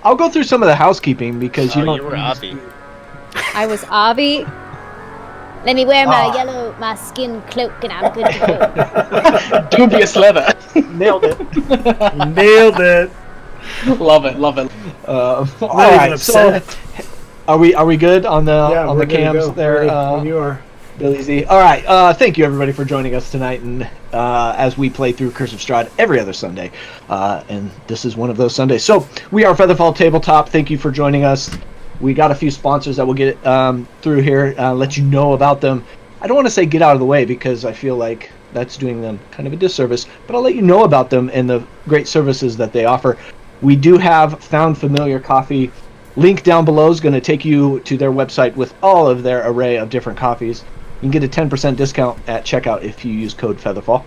I'll go through some of the housekeeping because you were Avi. I was Avi. Let me wear my skin cloak and I'm good to go. Dubious leather. Nailed it. Nailed it. Love it. All right, so are we good on the cams there? When you are. Billy Z. All right, thank you everybody for joining us tonight, and as we play through Curse of Strahd every other Sunday, and this is one of those Sundays. So we are FeatherFall Tabletop. Thank you for joining us. We got a few sponsors that we'll get through here, let you know about them. I don't want to say get out of the way because I feel like that's doing them kind of a disservice, but I'll let you know about them and the great services that they offer. We do have Found Familiar Coffee. Link down below is going to take you to their website with all of their array of different coffees. You can get a 10% discount at checkout if you use code FeatherFall.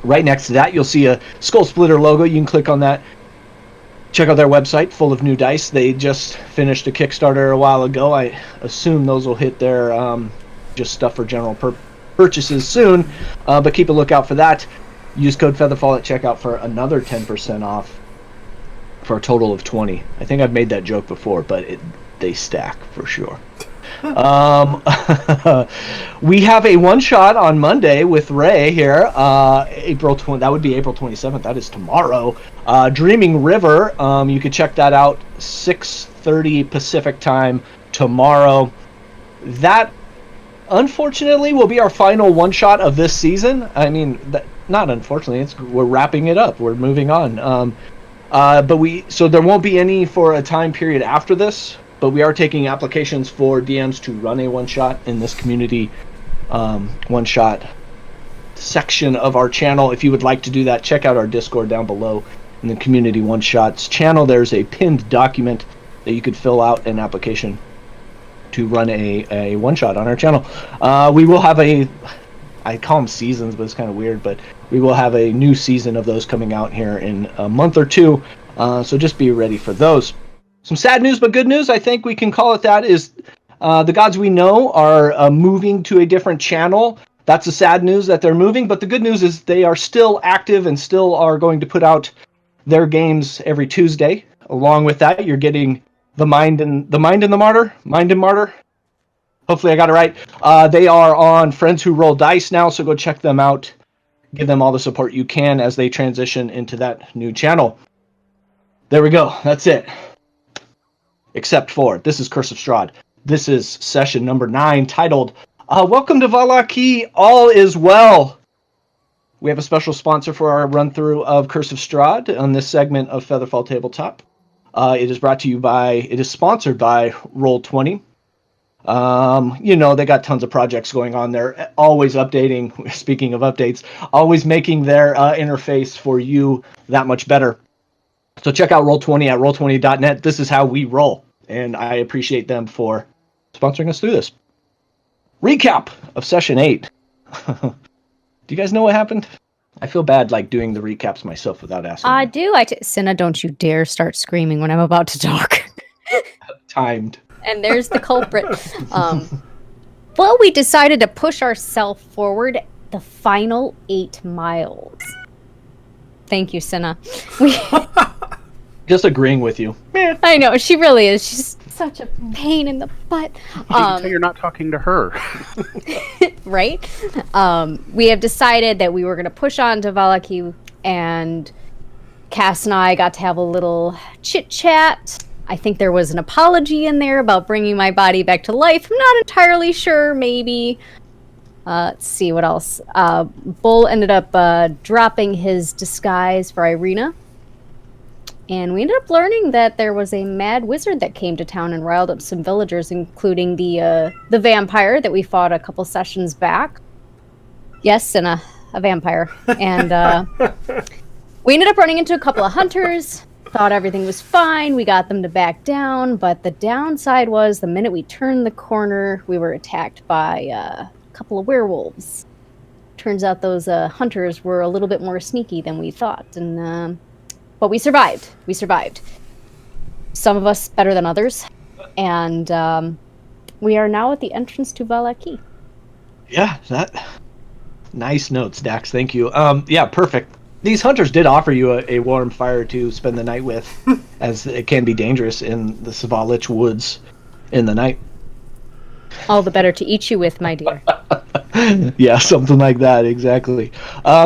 Right next to that, you'll see a Skull Splitter logo. You can click on that. Check out their website, full of new dice. They just finished a Kickstarter a while ago. I assume those will hit their just stuff for general purchases soon, but keep a lookout for that. Use code FeatherFall at checkout for another 10% off for a total of 20. I think I've made that joke before, but they stack for sure. We have a one-shot on Monday with Ray here, that would be April 27th. That is tomorrow. Dreaming River, you can check that out 6:30 Pacific time tomorrow. That, unfortunately, will be our final one-shot of this season. I mean, not unfortunately, we're wrapping it up. We're moving on. So there won't be any for a time period after this. But we are taking applications for DMs to run a one-shot in this community one-shot section of our channel. If you would like to do that, check out our Discord down below in the community one-shots channel. There's a pinned document that you could fill out an application to run a one-shot on our channel. We will have I call them seasons, but it's kind of weird, but we will have a new season of those coming out here in a month or two. So just be ready for those. Some sad news, but good news, I think we can call it that, is the Gods We Know are moving to a different channel. That's the sad news that they're moving, but the good news is they are still active and still are going to put out their games every Tuesday. Along with that, you're getting the Mind and Martyr. Hopefully I got it right. They are on Friends Who Roll Dice now, so go check them out. Give them all the support you can as they transition into that new channel. There we go. That's it. Except for, this is Curse of Strahd. This is session number 9, titled, Welcome to Vallaki, All is Well. We have a special sponsor for our run-through of Curse of Strahd on this segment of FeatherFall Tabletop. It is sponsored by Roll20. They got tons of projects going on there, always updating, speaking of updates, always making their interface for you that much better. So check out Roll20 at roll20.net. This is how we roll, and I appreciate them for sponsoring us through this. Recap of Session 8. Do you guys know what happened? I feel bad doing the recaps myself without asking. I do. Cinna, don't you dare start screaming when I'm about to talk. Timed. And there's the culprit. Well, we decided to push ourselves forward the final 8 miles. Thank you, Cinna. Just agreeing with you. I know, she really is. She's such a pain in the butt. You can tell you're not talking to her. Right? We have decided that we were going to push on to Vallaki, and Cass and I got to have a little chit-chat. I think there was an apology in there about bringing my body back to life. I'm not entirely sure, maybe. Let's see, what else? Bull ended up dropping his disguise for Irina. And we ended up learning that there was a mad wizard that came to town and riled up some villagers, including the vampire that we fought a couple sessions back. Yes, and a vampire. And we ended up running into a couple of hunters. Thought everything was fine. We got them to back down. But the downside was the minute we turned the corner, we were attacked by a couple of werewolves. Turns out those hunters were a little bit more sneaky than we thought. But we survived. Some of us better than others. And we are now at the entrance to Vallaki. Yeah, nice notes, Dax. Thank you. Yeah, perfect. These hunters did offer you a warm fire to spend the night with, as it can be dangerous in the Savalich woods in the night. All the better to eat you with, my dear. Yeah, something like that, exactly.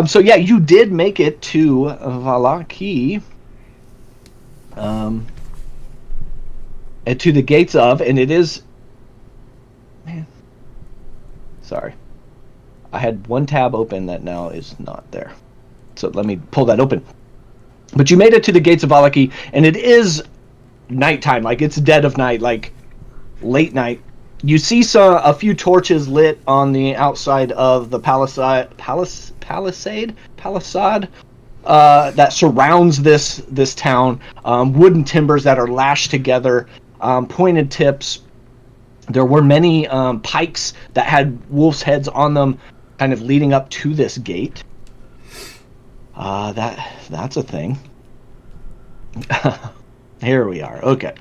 So yeah, you did make it to Vallaki, and to the gates of, and it is... Man, sorry. I had one tab open that now is not there. So let me pull that open. But you made it to the gates of Vallaki, and it is nighttime, like it's dead of night, like late night. You see a few torches lit on the outside of the palisade that surrounds this town. Wooden timbers that are lashed together, pointed tips. There were many pikes that had wolves' heads on them, kind of leading up to this gate. That's a thing. Here we are. Okay.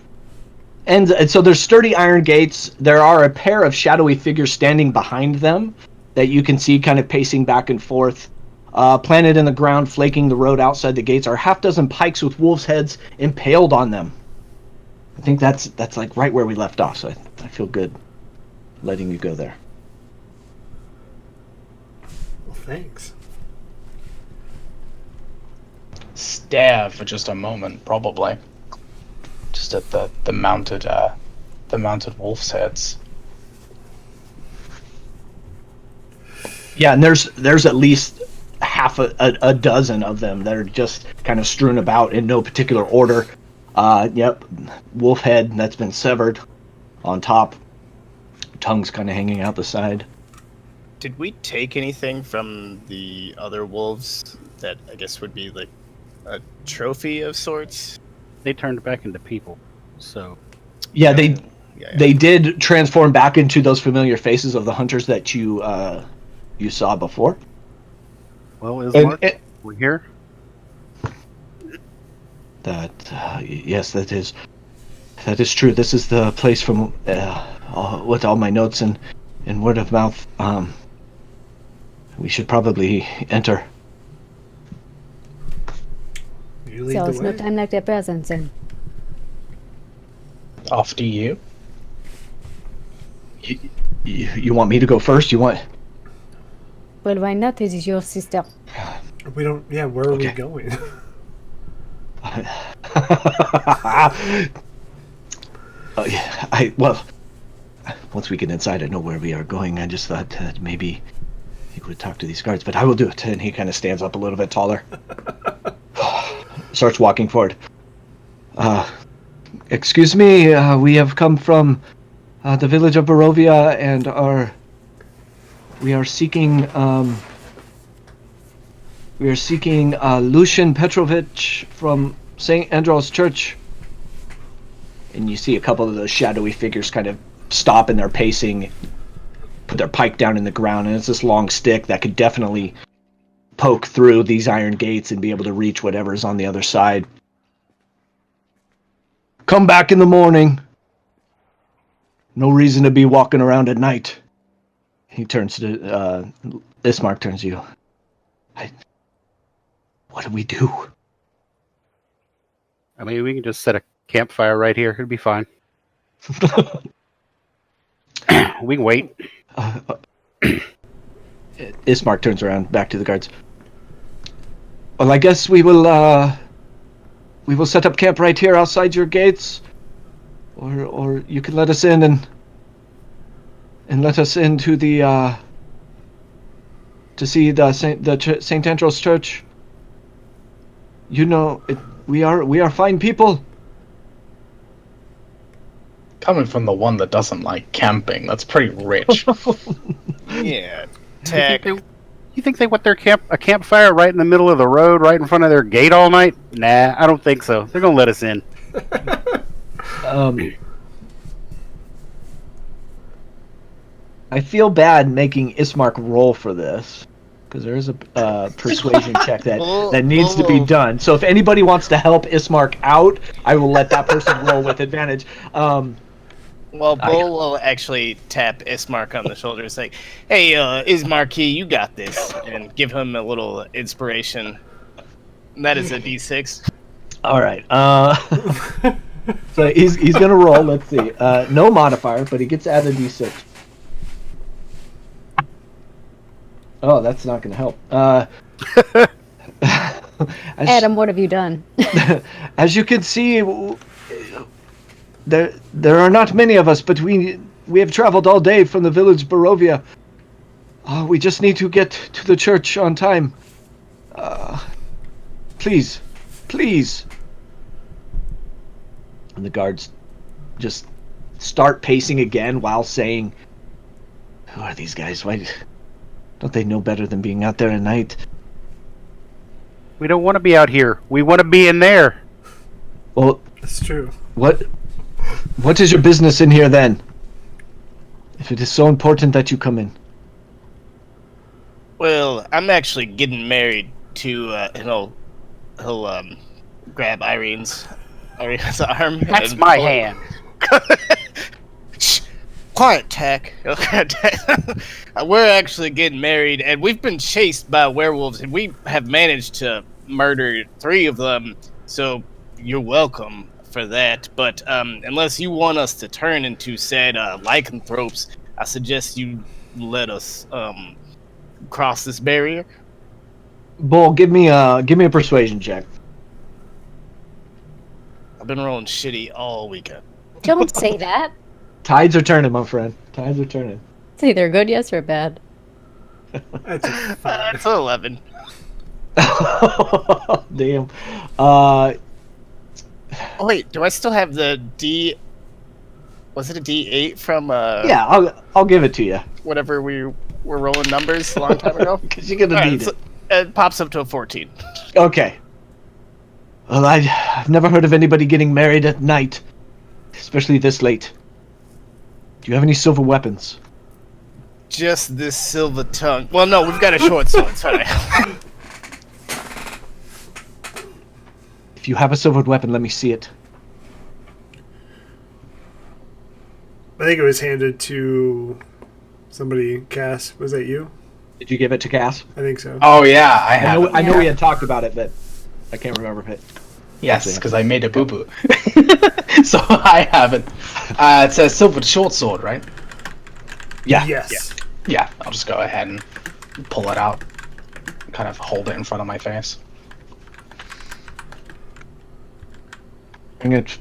And so there's sturdy iron gates. There are a pair of shadowy figures standing behind them that you can see kind of pacing back and forth. Planted in the ground, flaking the road outside the gates, are half dozen pikes with wolves' heads impaled on them. I think that's like right where we left off, so I feel good letting you go there. Well, thanks. Stare for just a moment, probably. Just at the mounted wolf's heads. Yeah, and there's at least half a dozen of them that are just kind of strewn about in no particular order. Yep, wolf head that's been severed on top, tongue's kind of hanging out the side. Did we take anything from the other wolves that I guess would be like a trophy of sorts? They turned back into people, so... Yeah, they did transform back into those familiar faces of the hunters that you saw before. Well, Ismark, we here? That yes, that is true. This is the place from with all my notes and word of mouth. We should probably enter. You lead So the it's no way. time like their presents in. After you. You want me to go first? You want? Well, why not? It is your sister. We don't. Yeah, where are we Okay. going? Well, once we get inside, I know where we are going. I just thought that maybe he would talk to these guards, but I will do it. And he kind of stands up a little bit taller, starts walking forward. Excuse me, we have come from the village of Barovia, and we are seeking Lucian Petrovich from St. Andrew's Church. And you see a couple of those shadowy figures kind of stop in their pacing, put their pike down in the ground, and it's this long stick that could definitely poke through these iron gates and be able to reach whatever's on the other side. Come back in the morning. No reason to be walking around at night. He turns to Ismark turns to you. What do we do? I mean, we can just set a campfire right here. It'll be fine. We can wait. Ismark turns around back to the guards. Well, I guess we will set up camp right here outside your gates, or you can let us in and let us into the to see the St. Andrew's Church. You know, we are fine people. Coming from the one that doesn't like camping, that's pretty rich. Yeah, tech. You think they want their campfire right in the middle of the road, right in front of their gate all night? Nah, I don't think so. They're gonna let us in. I feel bad making Ismark roll for this, because there is a persuasion check that needs to be done. So if anybody wants to help Ismark out, I will let that person roll with advantage. Well, Bull will actually tap Ismark on the shoulder and say, "Hey, Ismark, you got this," and give him a little inspiration. That is a D6. All right. So he's gonna roll. Let's see. No modifier, but he gets to add a d6. Oh, that's not gonna help. Adam, what have you done? As you can see, there are not many of us, but we have traveled all day from the village Barovia. We just need to get to the church on time. Please. And the guards just start pacing again while saying, "Who are these guys? Why don't they know better than being out there at night?" We don't want to be out here. We want to be in there. Well, That's true. what is your business in here then? If it is so important that you come in. Well, I'm actually getting married to, and he'll grab Irene's arm. That's and my pull- hand. Shh, quiet, Tack. We're actually getting married, and we've been chased by werewolves, and we have managed to murder 3 of them. So you're welcome for that. But unless you want us to turn into said lycanthropes, I suggest you let us cross this barrier. Bull, give me a persuasion check. I've been rolling shitty all weekend. Don't say that. Tides are turning, my friend. Tides are turning. It's either good, yes, or bad. That's a 5. It's 11. Damn. Oh, wait, do I still have the D? Was it a D8 from Yeah, I'll give it to you. whatever we were rolling numbers a long time ago? Because you're gonna need it. It pops up to a 14. Okay. Well, I've never heard of anybody getting married at night, especially this late. Do you have any silver weapons? Just this silver tongue. Well, no, we've got a short sword. Sorry. If you have a silver weapon, let me see it. I think it was handed to somebody. Cass, was that you? Did you give it to Cass? I think so. Oh yeah, I have. I know we had talked about it, but I can't remember if it. Yes, because I made a boo boo. So I have it. It's a silver short sword, right? Yeah. Yes. Yeah, I'll just go ahead and pull it out. Kind of hold it in front of my face. Bring it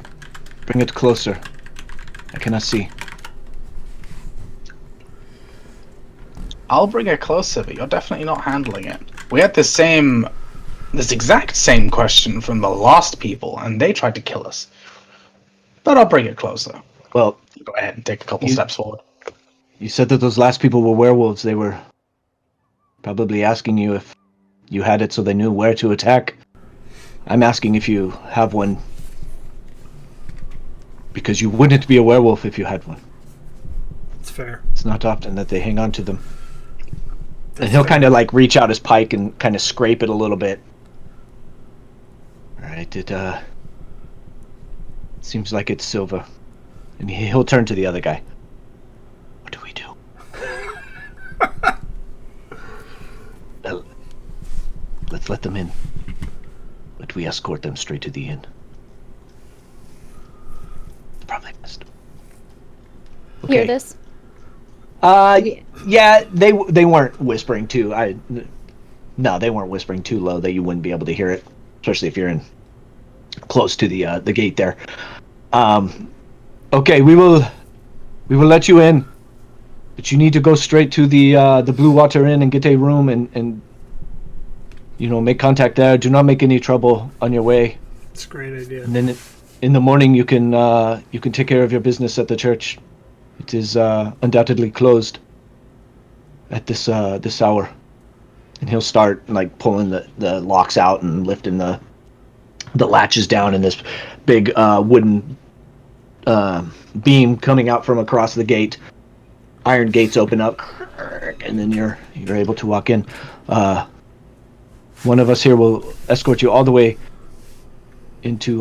closer. I cannot see. I'll bring it closer, but you're definitely not handling it. We had this exact same question from the lost people, and they tried to kill us. But I'll bring it closer. Well, Go ahead and take a couple steps forward. you said that those last people were werewolves. They were probably asking you if you had it so they knew where to attack. I'm asking if you have one. Because you wouldn't be a werewolf if you had one. It's fair. It's not often that they hang on to them. And That's he'll fair. kind of like reach out his pike and kind of scrape it a little bit. Alright, it seems like it's silver. And he'll turn to the other guy. What do we do? Well, let's let them in. But we escort them straight to the inn. It's probably best. Hear this? Yeah, they weren't whispering too. No, they weren't whispering too low that you wouldn't be able to hear it, especially if you're in close to the gate there. Okay, we will let you in, but you need to go straight to the Blue Water Inn and get a room and make contact there. Do not make any trouble on your way. It's a great idea. And then in the morning you can take care of your business at the church. It is undoubtedly closed at this hour. And he'll start like pulling the locks out and lifting the latches down, in this big wooden beam coming out from across the gate. Iron gates open up, and then you're able to walk in. One of us here will escort you all the way into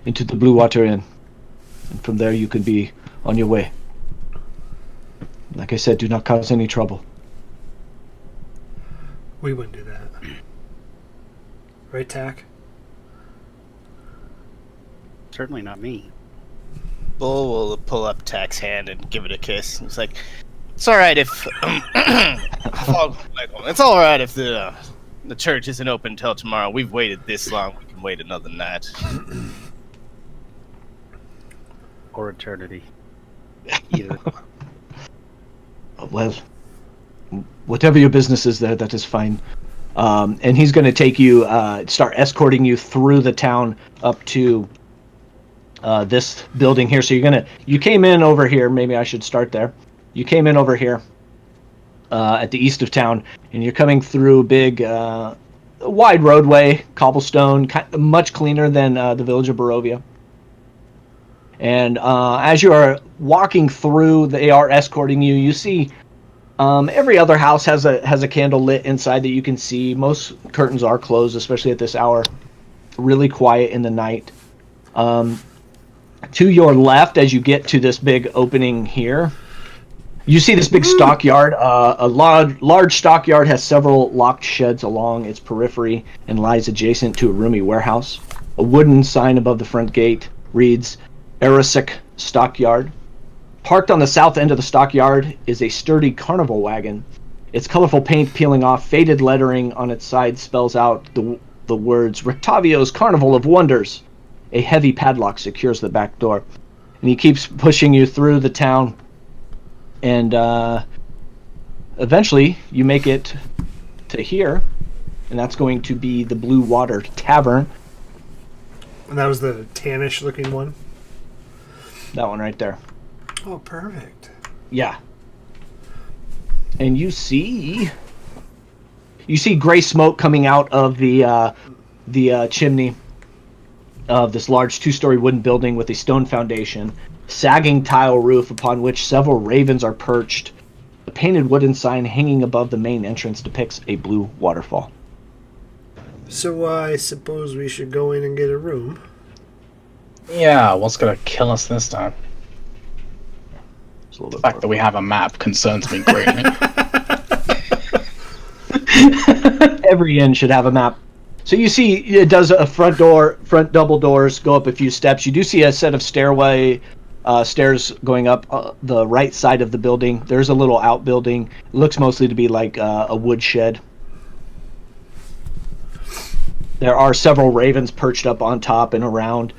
the Blue Water Inn, and from there you can be on your way. Like I said, do not cause any trouble. We wouldn't do that. Right, Tack? Certainly not me. Bull will pull up Tack's hand and give it a kiss. He's like, "It's all right if it's all right if the church isn't open until tomorrow. We've waited this long. We can wait another night." Or eternity. Either. Well, whatever your business is there, that is fine. And he's going to take you, start escorting you through the town up to this building here. So you came in over here. Maybe I should start there. You came in over here at the east of town, and you're coming through a big, wide roadway, cobblestone, much cleaner than the village of Barovia. And as you are walking through, they are escorting you. You see every other house has a candle lit inside that you can see. Most curtains are closed, especially at this hour. Really quiet in the night. To your left, as you get to this big opening here, you see this big stockyard. A large stockyard has several locked sheds along its periphery and lies adjacent to a roomy warehouse. A wooden sign above the front gate reads, Erisic Stockyard. Parked on the south end of the stockyard is a sturdy carnival wagon. Its colorful paint peeling off, faded lettering on its side spells out the words, Rictavio's Carnival of Wonders. A heavy padlock secures the back door. And he keeps pushing you through the town. And eventually you make it to here. And that's going to be the Blue Water Tavern. And that was the tannish looking one? That one right there. Oh, perfect. Yeah. And you see gray smoke coming out of the chimney of this large 2-story wooden building with a stone foundation, sagging tile roof upon which several ravens are perched. A painted wooden sign hanging above the main entrance depicts a blue waterfall. So I suppose we should go in and get a room. Yeah, what's gonna kill us this time? The fact that we have a map concerns me greatly. Every inn should have a map. So you see it does a front double doors, go up a few steps. You do see a set of stairs going up the right side of the building. There's a little outbuilding. It looks mostly to be like a wood shed. There are several ravens perched up on top and around.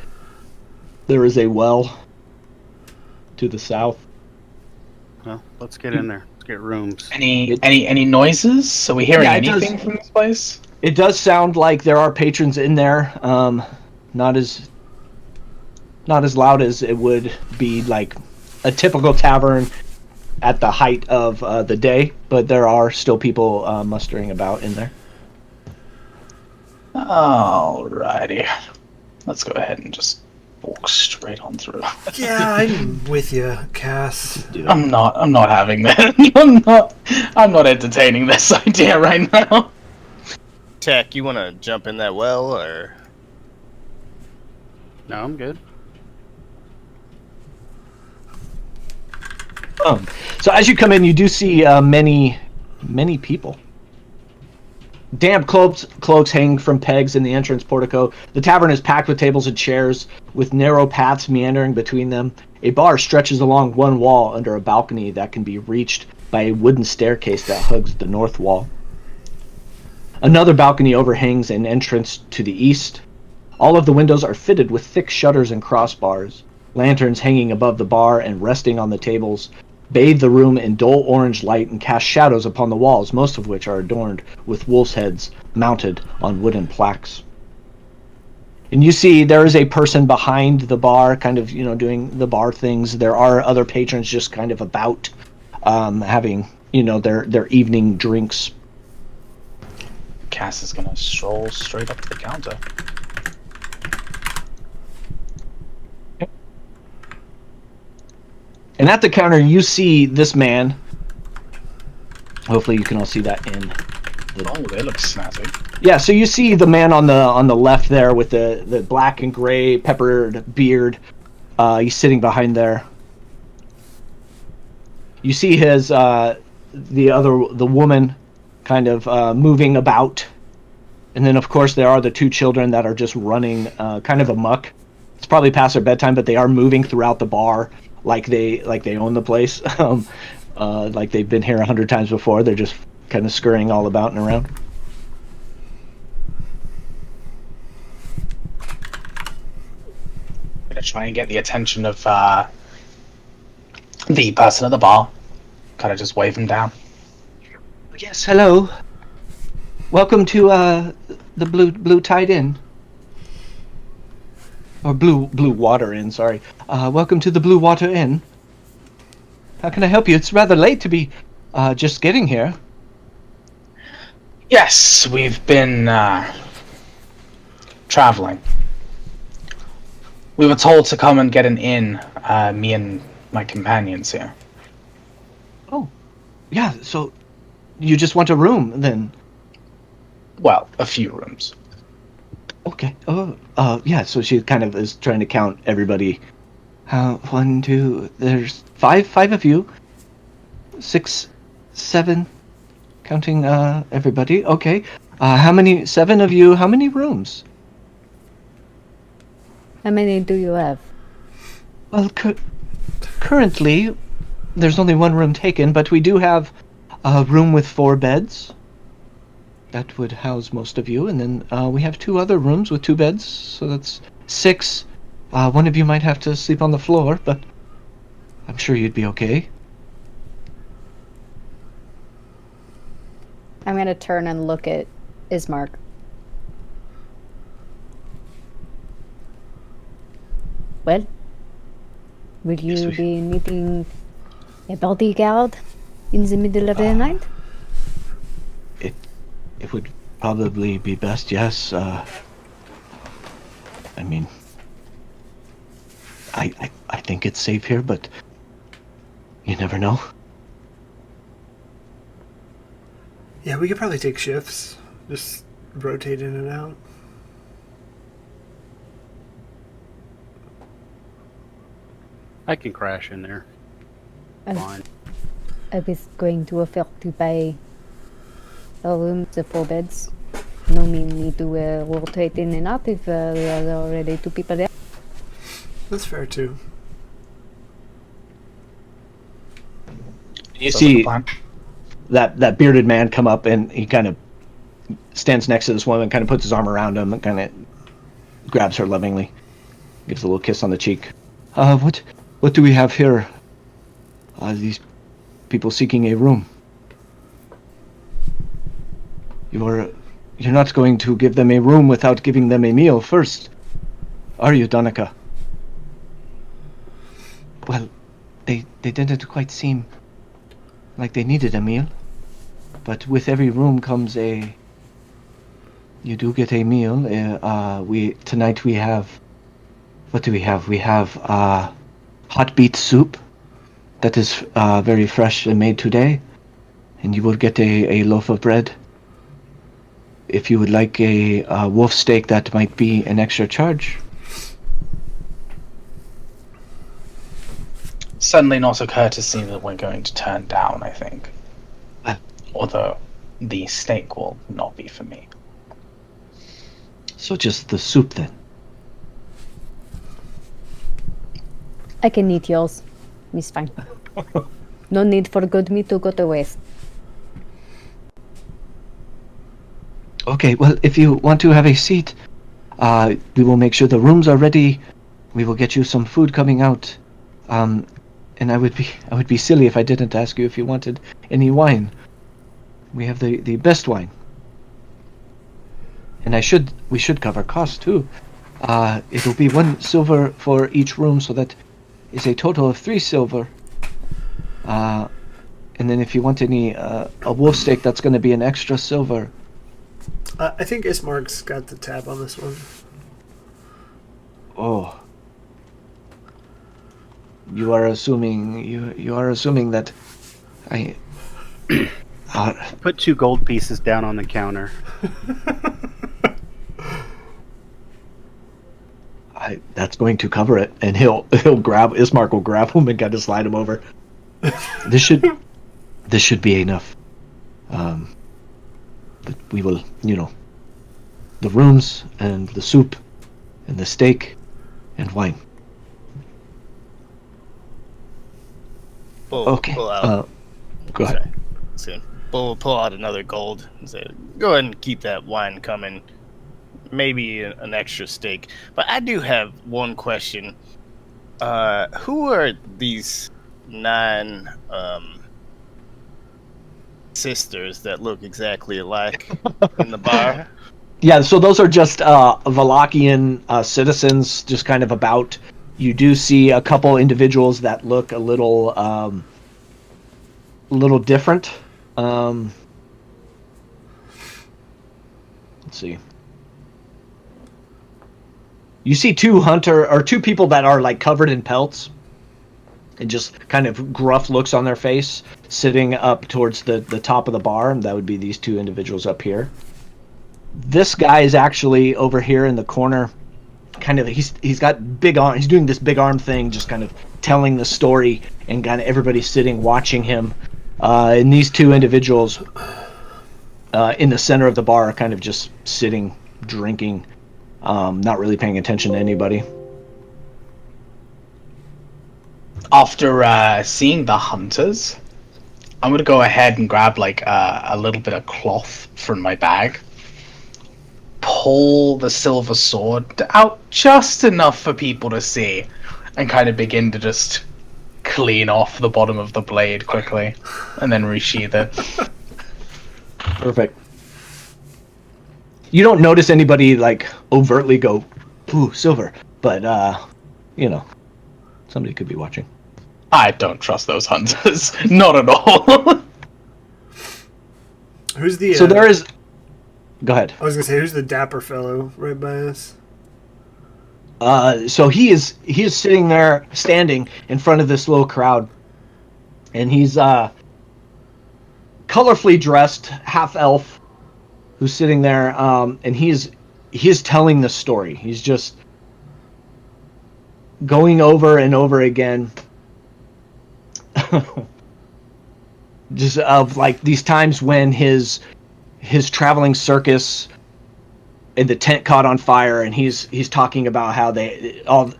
There is a well to the south. Well, let's get in there. Let's get rooms. Any noises? Are we hearing anything from this place? It does sound like there are patrons in there. Not as loud as it would be like a typical tavern at the height of the day, but there are still people mustering about in there. Alrighty. Let's go ahead and just walk straight on through. Yeah, I'm with you, Cass. I'm not having that. I'm not entertaining this idea right now. Tech, you want to jump in that well, or? No, I'm good. So as you come in, you do see many people. Damp cloaks hang from pegs in the entrance portico. The tavern is packed with tables and chairs, with narrow paths meandering between them. A bar stretches along one wall under a balcony that can be reached by a wooden staircase that hugs the north wall. Another balcony overhangs an entrance to the east. All of the windows are fitted with thick shutters and crossbars. Lanterns hanging above the bar and resting on the tables bathe the room in dull orange light and cast shadows upon the walls, most of which are adorned with wolves' heads mounted on wooden plaques. And you see there is a person behind the bar, kind of, doing the bar things. There are other patrons just kind of about, having, their evening drinks. Cass is gonna stroll straight up to the counter. And at the counter, you see this man. Hopefully, you can all see that in. Oh, they look snazzy. Yeah, so you see the man on the left there with the black and gray peppered beard. He's sitting behind there. You see his the woman kind of moving about. And then, of course, there are the two children that are just running kind of amok. It's probably past their bedtime, but they are moving throughout the bar like they own the place. Like they've been here 100 times before. They're just kind of scurrying all about and around. I'm gonna try and get the attention of the person at the bar. Kind of just wave him down. Yes, hello. Welcome to the Blue Tide Inn. Or Blue Water Inn, sorry. Welcome to the Blue Water Inn. How can I help you? It's rather late to be just getting here. Yes, we've been traveling. We were told to come and get an inn, me and my companions here. Oh, yeah, so you just want a room, then? Well, a few rooms. Okay. Oh, yeah, so she kind of is trying to count everybody. 1, 2, there's five of you. 6, 7, counting everybody. Okay. How many, 7 of you, how many rooms? How many do you have? Well, currently, there's only 1 room taken, but we do have a room with 4 beds. That would house most of you, and then we have 2 other rooms with 2 beds, so that's 6. One of you might have to sleep on the floor, but I'm sure you'd be okay. I'm gonna turn and look at Ismark. Well, will you be needing a bodyguard in the middle of the night? It would probably be best, yes. I mean, I think it's safe here, but you never know. Yeah, we could probably take shifts. Just rotate in and out. I can crash in there. Fine. I was going to offer to buy a room, the 4 beds. No need to rotate in and out if there are already 2 people there. That's fair too. You see that bearded man come up, and he kind of stands next to this woman, kind of puts his arm around him, and kind of grabs her lovingly, gives a little kiss on the cheek. What do we have here? These people seeking a room. You're not going to give them a room without giving them a meal first, are you, Donica? Well, they didn't quite seem like they needed a meal, but with every room comes you do get a meal. Tonight we have, what do we have? We have hot beet soup that is very fresh and made today, and you will get a loaf of bread. If you would like a wolf steak, that might be an extra charge. Certainly not a courtesy that we're going to turn down, I think. Although the steak will not be for me. So just the soup then. I can eat yours. It's fine. No need for good meat to go to waste. Okay, well, if you want to have a seat, we will make sure the rooms are ready. We will get you some food coming out. And I would be silly if I didn't ask you if you wanted any wine. We have the best wine. And we should cover costs too. It'll be 1 silver for each room, so that is a total of 3 silver. And then if you want any a wolf steak, that's going to be an extra silver. I think Ismark's got the tab on this one. Oh. You are assuming that I Put 2 gold pieces down on the counter. that's going to cover it, and Ismark will grab him and kind of slide him over. This should be enough. But we will, the rooms and the soup and the steak and wine. Okay. Pull out. Go ahead. So pull out another gold and say, go ahead and keep that wine coming. Maybe an extra steak. But I do have one question. Who are these 9 sisters that look exactly alike in the bar? Yeah, so those are just Vallakian citizens, just kind of about. You do see a couple individuals that look a little different. Let's see. You see two people that are like covered in pelts and just kind of gruff looks on their face, sitting up towards the top of the bar, and that would be these 2 individuals up here. This guy is actually over here in the corner. Kind of, he's got big arm. He's doing this big arm thing, just kind of telling the story, and kind of everybody's sitting watching him. And these 2 individuals in the center of the bar are kind of just sitting, drinking, not really paying attention to anybody. After seeing the hunters, I'm gonna go ahead and grab like a little bit of cloth from my bag, pull the silver sword out just enough for people to see, and kind of begin to just clean off the bottom of the blade quickly, and then resheath it. Perfect. You don't notice anybody like overtly go, "Ooh, silver," but somebody could be watching. I don't trust those hunters, not at all. Who's the? So there is. Go ahead. I was gonna say, who's the dapper fellow right by us? So he is sitting there, standing in front of this little crowd, and he's colorfully dressed, half elf, who's sitting there, and he's telling the story. He's just going over and over again, just of like these times when his traveling circus and the tent caught on fire, and he's talking about how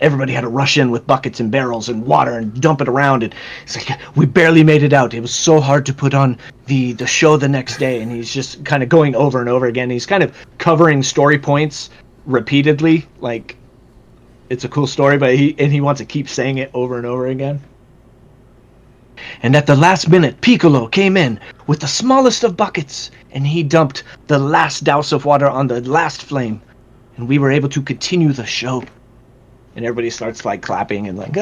everybody had to rush in with buckets and barrels and water and dump it around, and it's like, we barely made it out. It was so hard to put on the show the next day, and he's just kind of going over and over again. He's kind of covering story points repeatedly, like it's a cool story, but he wants to keep saying it over and over again. And at the last minute, Piccolo came in with the smallest of buckets, and he dumped the last douse of water on the last flame, and we were able to continue the show. And everybody starts like clapping and like,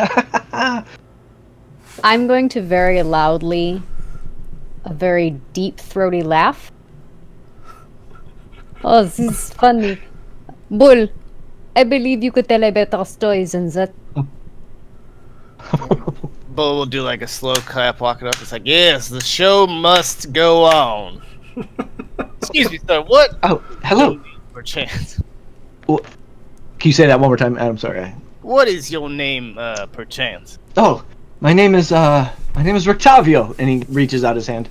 I'm going to very loudly, a very deep throaty laugh. Oh, this is funny. Bull, I believe you could tell a better story than that. Bull will do like a slow clap walking up. It's like, yes, the show must go on. Excuse me, sir. What? Oh, hello. Perchance. Well, can you say that one more time? I'm sorry. What is your name, perchance? Oh, my name is Rictavio, and he reaches out his hand.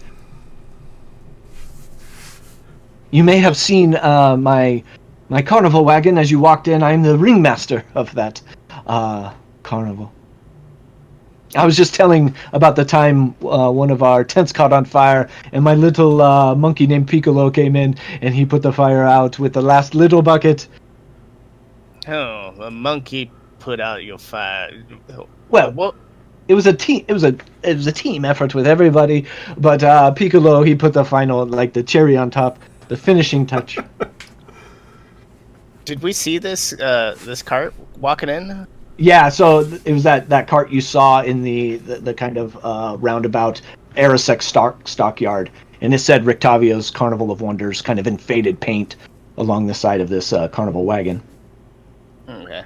You may have seen my carnival wagon as you walked in. I'm the ringmaster of that carnival. I was just telling about the time one of our tents caught on fire, and my little monkey named Piccolo came in, and he put the fire out with the last little bucket. Oh, a monkey put out your fire. Well, What? it was a team. It was a team effort with everybody, but Piccolo, he put the final, like the cherry on top, the finishing touch. Did we see this this cart walking in? Yeah, so it was that cart you saw in the kind of roundabout Arasek stockyard, and it said Rictavio's Carnival of Wonders, kind of in faded paint along the side of this carnival wagon. Okay.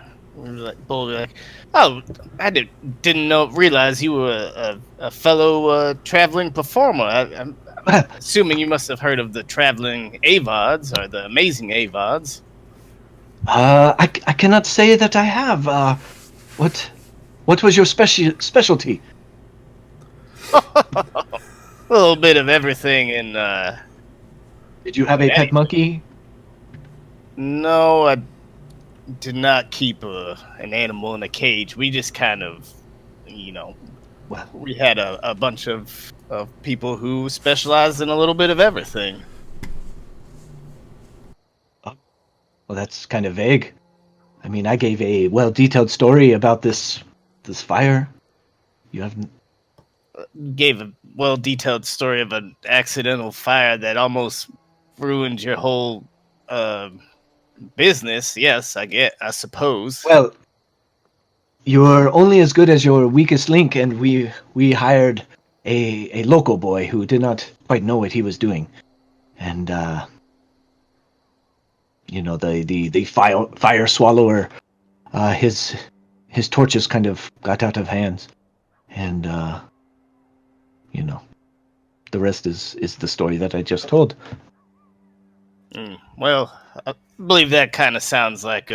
Bull will be like, oh, I didn't realize you were a fellow traveling performer. I'm assuming you must have heard of the traveling Avods or the amazing Avods. I cannot say that I have. What was your specialty? A little bit of everything in Did you have a pet monkey? No, I did not keep an animal in a cage. We just kind of, Well, we had a bunch of people who specialized in a little bit of everything. well, that's kind of vague. I mean, I gave a well-detailed story about this fire. You haven't. Gave a well-detailed story of an accidental fire that almost ruined your whole business. Yes, I suppose. Well, you're only as good as your weakest link, and we hired a local boy who did not quite know what he was doing, and the fire swallower, his torches kind of got out of hands, and the rest is the story that I just told. Well, I believe that kind of sounds like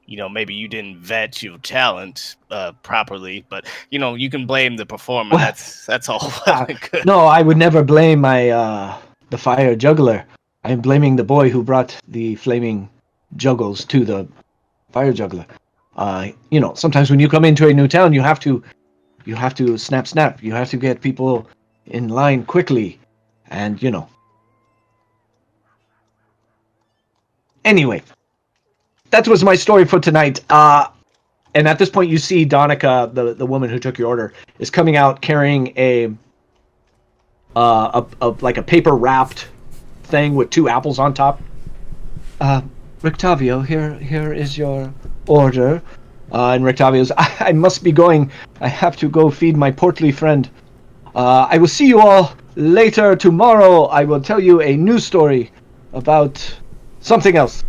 maybe you didn't vet your talent properly, but you can blame the performer. Well, that's all well and good. No, I would never blame the fire juggler. I am blaming the boy who brought the flaming juggles to the fire juggler. Sometimes when you come into a new town, you have to snap. You have to get people in line quickly, and Anyway, that was my story for tonight. And at this point, you see Donica, the woman who took your order, is coming out carrying a like a paper wrapped thing with 2 apples on top. Rictavio, here is your order. And Rictavio's, I must be going. I have to go feed my portly friend. I will see you all later tomorrow. I will tell you a news story about something else.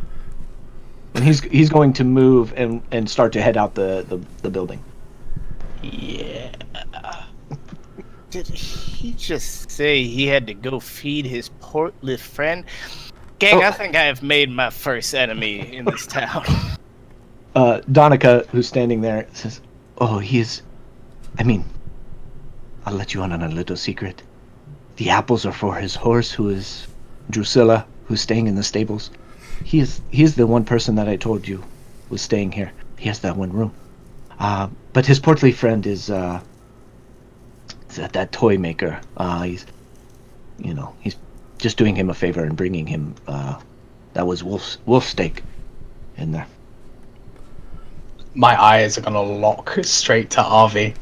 And he's going to move and start to head out the building. Yeah. Did he just say he had to go feed his portly friend? Gang, I think I have made my first enemy in this town. Donica, who's standing there, says, "Oh, I'll let you in on a little secret. The apples are for his horse, who is Drusilla, who's staying in the stables. He is the one person that I told you was staying here. He has that one room. But his portly friend is that toy maker. He's just doing him a favor and bringing him that was wolf steak in there." My eyes are gonna lock straight to Harvey.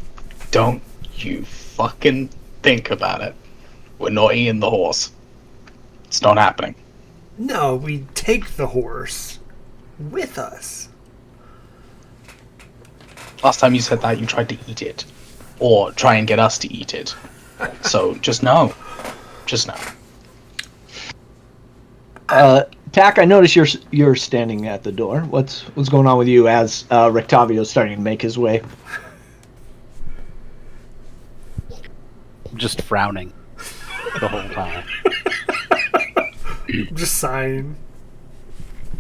Don't you fucking think about it. We're not eating the horse. It's not happening. No, we take the horse with us. Last time you said that, you tried to eat it. Or try and get us to eat it. So, just know. Just know. Tack, I notice you're standing at the door. What's going on with you as Rictavio's starting to make his way? Just frowning the whole time. Just sighing.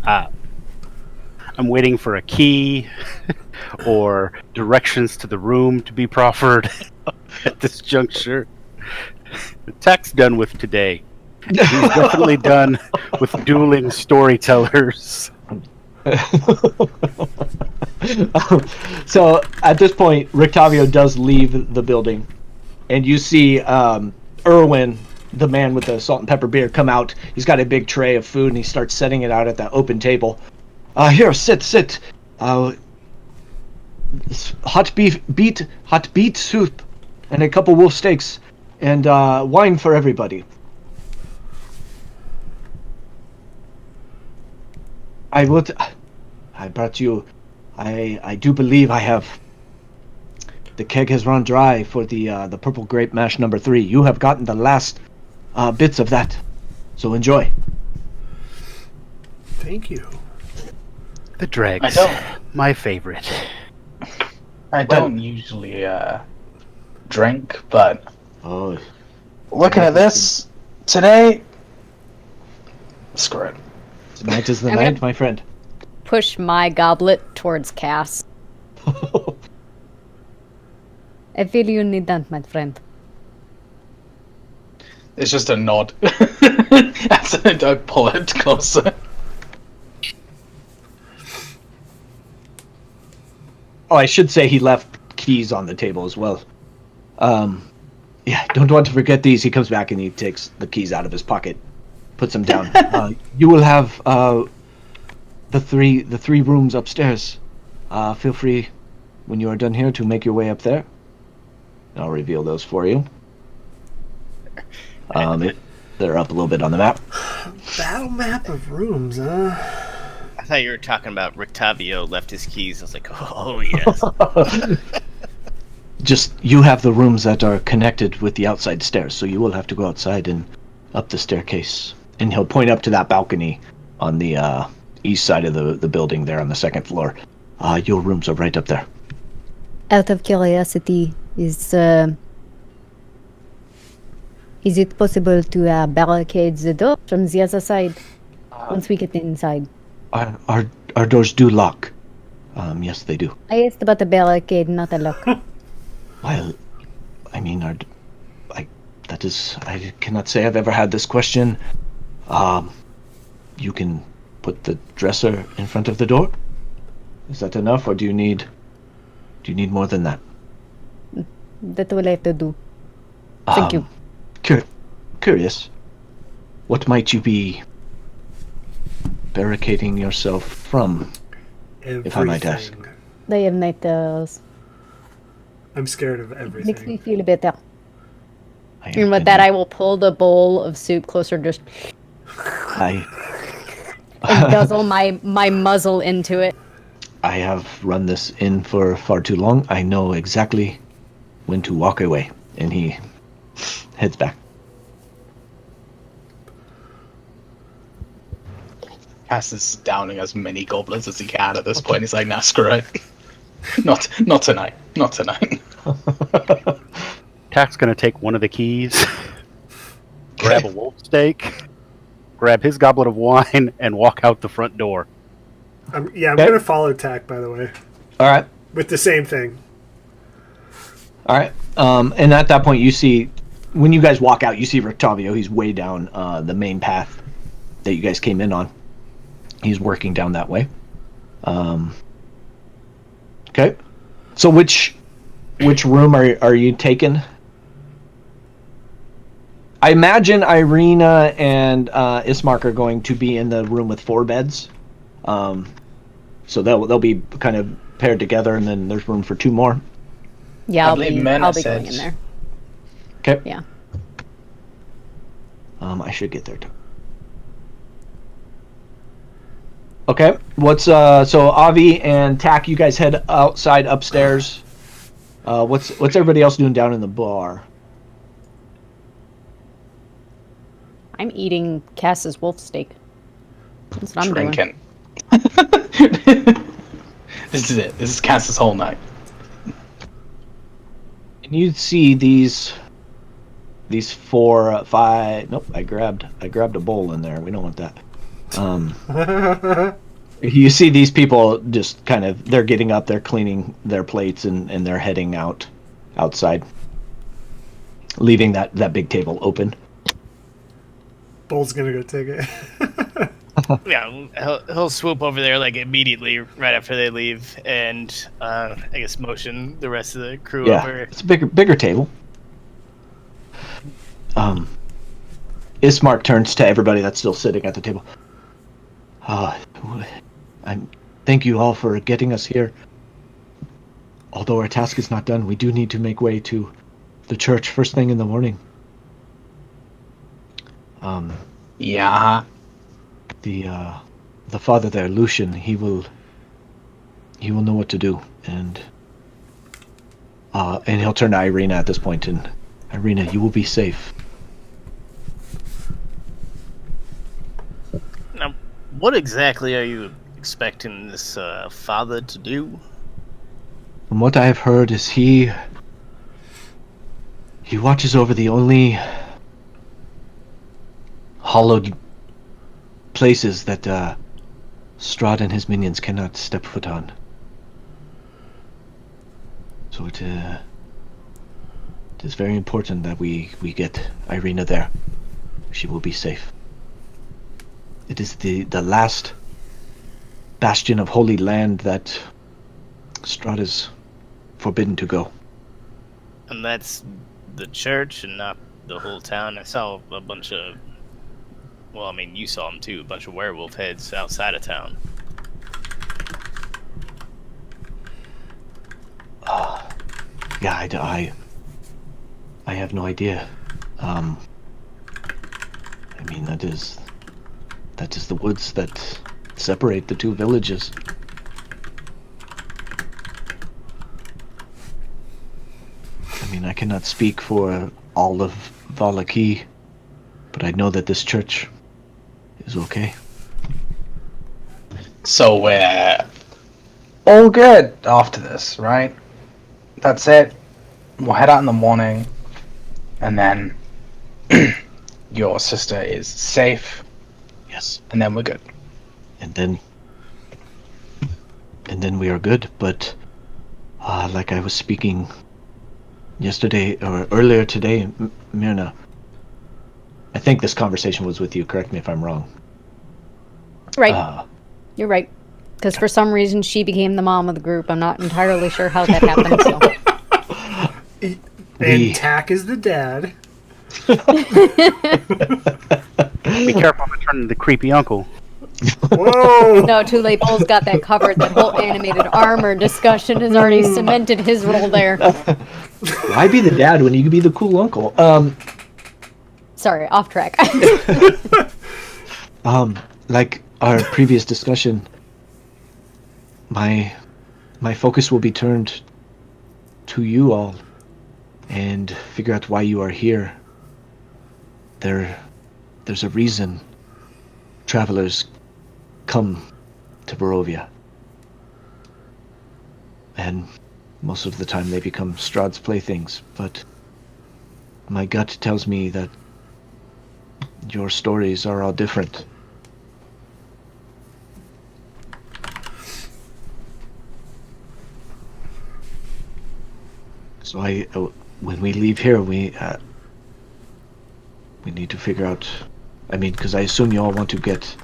I'm waiting for a key or directions to the room to be proffered at this juncture. The Tack's done with today. He's definitely done with dueling storytellers. So at this point, Rictavio does leave the building, and you see Erwin, the man with the salt and pepper beard, come out. He's got a big tray of food, and he starts setting it out at the open table. Here, sit. Hot beet soup, and a couple wolf steaks, and wine for everybody. I brought you. I do believe I have. The keg has run dry for the purple grape mash number 3. You have gotten the last bits of that, so enjoy. Thank you. The dregs, my favorite. I don't usually drink, but Oh, looking at this today, screw it. tonight is the I'm night, gonna- my friend. Push my goblet towards Cass. I feel you need that, my friend. It's just a nod. As I pull it closer. Oh, I should say he left keys on the table as well. Yeah, don't want to forget these. He comes back and he takes the keys out of his pocket, puts them down. You will have the three rooms upstairs. Feel free when you are done here to make your way up there. I'll reveal those for you. They're up a little bit on the map. Battle map of rooms, huh? I thought you were talking about Rictavio left his keys. I was like, oh yes. Just, you have the rooms that are connected with the outside stairs, so you will have to go outside and up the staircase. And he'll point up to that balcony on the east side of the building there on the second floor. Your rooms are right up there. Out of curiosity, is it possible to barricade the door from the other side once we get inside? Our doors do lock. Yes, they do. I asked about the barricade, not a lock. Well, I mean, I cannot say I've ever had this question. You can put the dresser in front of the door? Is that enough, or do you need more than that? That will have to do. Thank you. Curious. What might you be barricading yourself from, if I might ask? They have night terrors. I'm scared of Makes me everything. feel better. And with that, I will pull the bowl of soup closer, just I guzzle my muzzle into it. I have run this in for far too long. I know exactly when to walk away. And he heads back. Cass is downing as many goblets as he can at this point. He's like, nah, screw it. Not tonight. Not tonight. Tack's gonna take one of the keys, grab a wolf steak, grab his goblet of wine, and walk out the front door. I'm Okay. going to follow Tack, by the way. All right. With the same thing. All right. And at that point, you see, when you guys walk out, you see Rictavio. He's way down the main path that you guys came in on. He's working down that way. Okay. So which room are you taking? I imagine Irina and Ismark are going to be in the room with 4 beds. So they'll be kind of paired together, and then there's room for 2 more. Yeah, I I'll believe be Mena going in said- there. Okay. Yeah. I should get there too. Okay. What's so Avi and Tack, you guys head outside upstairs. What's everybody else doing down in the bar? I'm eating Cass's wolf steak. That's what I'm doing. Drinking. This is it. This is Cass's whole night. And you see these 4, 5. Nope, I grabbed a bowl in there. We don't want that. You see these people just kind of, they're getting up, they're cleaning their plates, and they're heading outside, leaving that big table open. Bull's going to go take it. Yeah, he'll swoop over there like immediately right after they leave, and I guess motion the rest of the crew Yeah, over. it's a bigger table. Ismark turns to everybody that's still sitting at the table. Thank you all for getting us here. Although our task is not done, we do need to make way to the church first thing in the morning. Yeah. The father there, Lucian, he will know what to do, and he'll turn to Irina at this point, and Irina, you will be safe. Now, what exactly are you expecting this father to do? From what I have heard, is he watches over the only hallowed places that Strahd and his minions cannot step foot on. So it is very important that we get Irina there. She will be safe. It is the last bastion of holy land that Strahd is forbidden to go. And that's the church and not the whole town. I saw a bunch of... Well, I mean, you saw them too. A bunch of werewolf heads outside of town. Yeah, I have no idea. I mean, that is the woods that separate the two villages. I mean, I cannot speak for all of Vallaki, but I know that this church is okay. So we're all good after this, right? That's it. We'll head out in the morning, and then your sister is safe, Yes. and then we're good. And then we are good, but like I was speaking yesterday or earlier today, Myrna, I think this conversation was with you, correct me if I'm wrong. Right. You're right. Because for some reason she became the mom of the group. I'm not entirely sure how that happened. So. And Tack is the dad. Be careful, I'm turning the creepy uncle. Whoa! No, too late. Paul's got that covered. That whole animated armor discussion has already cemented his role there. Why be the dad when you could be the cool uncle? Sorry, off track. Like our previous discussion, my focus will be turned to you all and figure out why you are here. There's a reason travelers come to Barovia. And most of the time they become Strahd's playthings, but my gut tells me that your stories are all different. So when we leave here, we need to figure out. I mean, because I assume you all want to get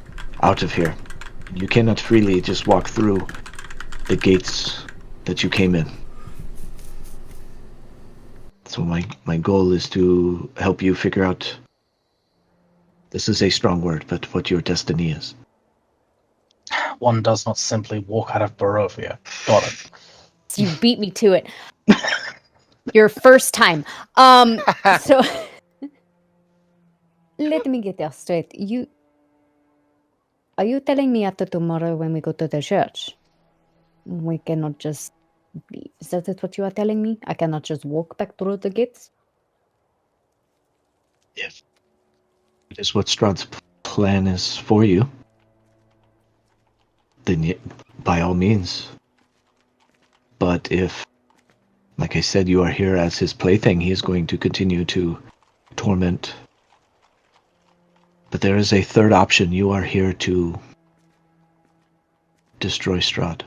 out of here. You cannot freely just walk through the gates that you came in. So my goal is to help you figure out. This is a strong word, but what your destiny is. One does not simply walk out of Barovia. Got it. So you beat me to it. Your first time. So let me get this straight. Are you telling me after tomorrow when we go to the church, we cannot just leave? Is that what you are telling me? I cannot just walk back through the gates? If it is what Strahd's plan is for you, then by all means. But if, like I said, you are here as his plaything, he is going to continue to torment. But there is a third option. You are here to destroy Strahd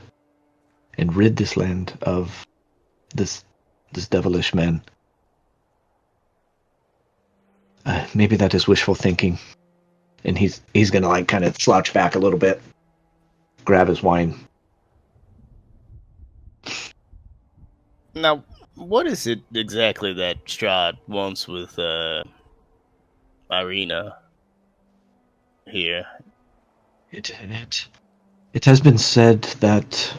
and rid this land of this devilish man. Maybe that is wishful thinking. And he's gonna like kind of slouch back a little bit, grab his wine. Now, what is it exactly that Strahd wants with Irina here? It has been said that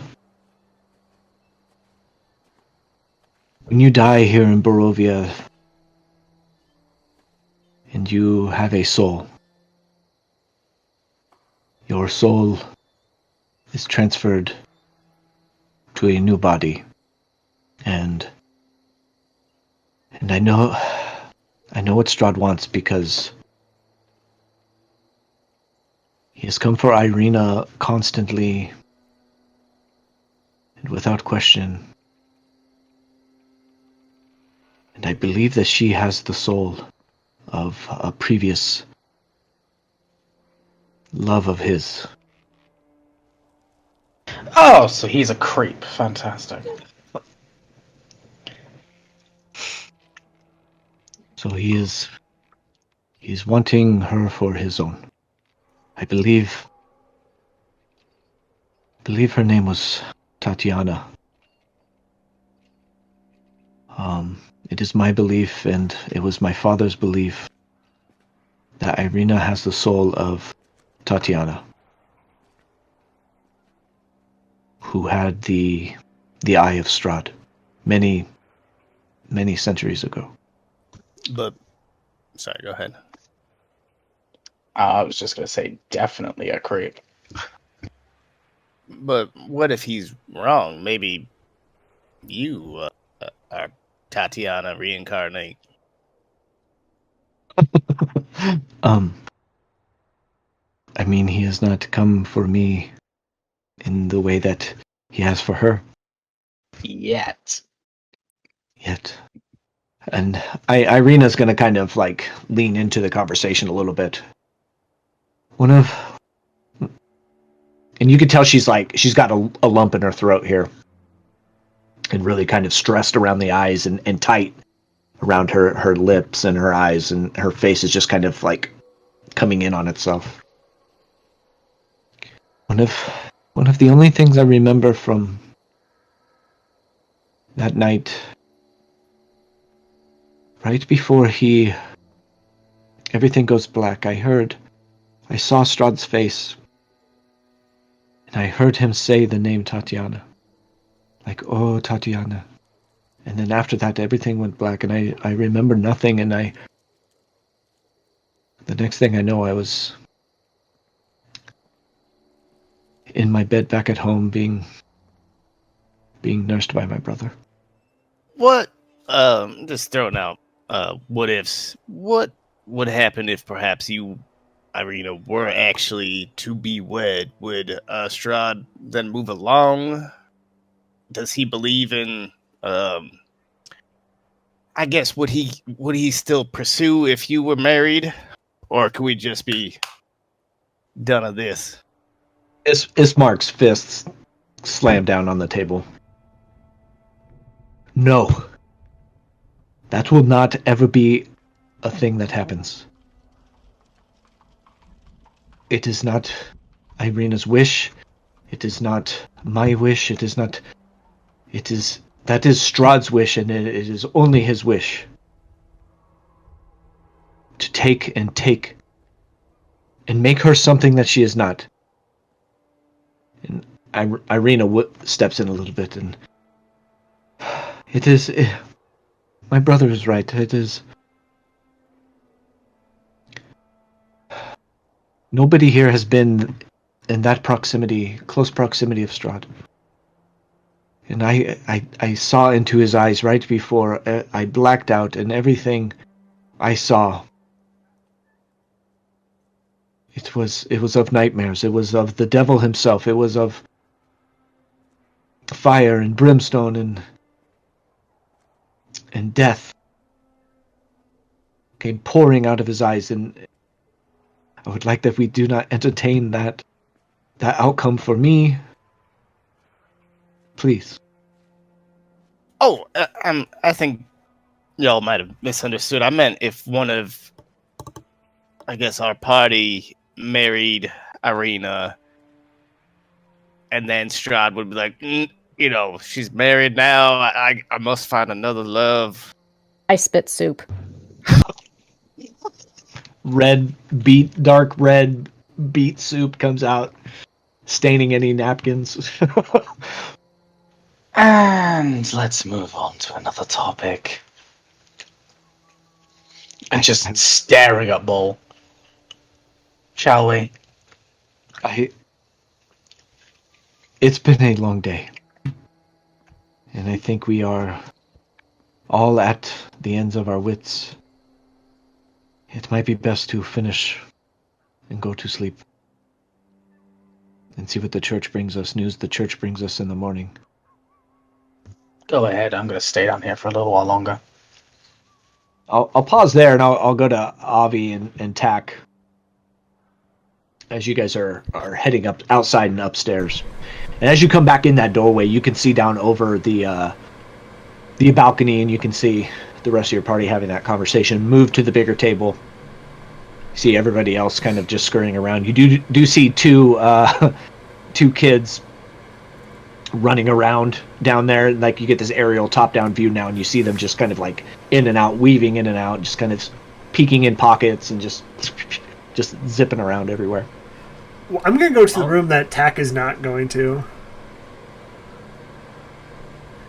when you die here in Barovia and you have a soul, your soul is transferred to a new body. And I know what Strahd wants because he has come for Irina constantly and without question. And I believe that she has the soul of a previous love of his. Oh, so he's a creep. Fantastic. So he's wanting her for his own. I believe her name was Tatiana. It is my belief, and it was my father's belief, that Irina has the soul of Tatiana, who had the eye of Strahd many centuries ago. But, sorry, go ahead. I was just going to say, definitely a creep. But what if he's wrong? Maybe you are Tatiana reincarnate. I mean, he has not come for me in the way that he has for her. Yet. And Irina's going to kind of like lean into the conversation a little bit. And you can tell she's got a lump in her throat here, and really kind of stressed around the eyes and tight around her lips and her eyes, and her face is just kind of like coming in on itself. One of the only things I remember from that night, right before everything goes black, I saw Strahd's face, and I heard him say the name Tatiana. Like, oh, Tatiana. And then after that, everything went black, and I remember nothing, and the next thing I know, I was in my bed back at home being nursed by my brother. What? Just throwing out what ifs. What would happen if perhaps you, Irina, were actually to be wed? Would Strahd then move along? Does he believe in? I guess would he still pursue if you were married, or could we just be done of this? Ismark's fists slam down on the table. No. That will not ever be a thing that happens. It is not Irina's wish. It is not my wish. That is Strahd's wish, and it is only his wish. To take and make her something that she is not. And Irina steps in a little bit, and my brother is right. It is. Nobody here has been in that close proximity of Strahd. And I saw into his eyes right before I blacked out, and everything I saw, it was of nightmares. It was of the devil himself. It was of fire and brimstone and death came pouring out of his eyes, and I would like that we do not entertain that outcome for me. Please. Oh, I think y'all might have misunderstood. I meant if one of, I guess, our party married Irina, and then Strahd would be like, she's married now. I must find another love. I spit soup. Dark red beet soup comes out, staining any napkins. And let's move on to another topic. And just staring at Bull. Shall we? It's been a long day. And I think we are all at the ends of our wits. It might be best to finish and go to sleep. And see what the church brings us. News the church brings us in the morning. Go ahead. I'm going to stay down here for a little while longer. I'll pause there, and I'll go to Avi and Tack as you guys are heading up outside and upstairs. And as you come back in that doorway, you can see down over the balcony, and you can see the rest of your party having that conversation. Move to the bigger table. see everybody else kind of just scurrying around. You do see two kids running around down there. Like you get this aerial top-down view now, and you see them just kind of like in and out, weaving in and out, just kind of peeking in pockets and just zipping around everywhere. Well, I'm gonna go to the room that Tack is not going to.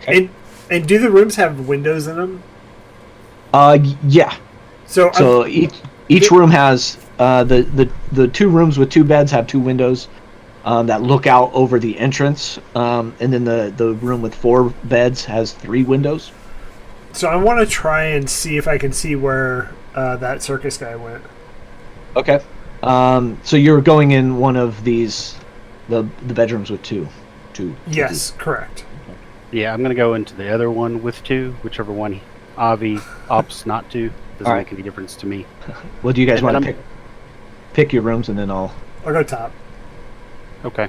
Okay. And do the rooms have windows in them? Yeah. So each room has the two rooms with two beds have two windows that look out over the entrance, and then the room with four beds has three windows. So I want to try and see if I can see where that circus guy went. Okay. So you're going in one of these, the bedrooms with two. Yes, correct. Yeah, I'm gonna go into the other one with two, whichever one Avi opts not to. Doesn't Alright. make any difference to me. Well, do you guys And want then to pick your rooms, and then I'll go top. Okay.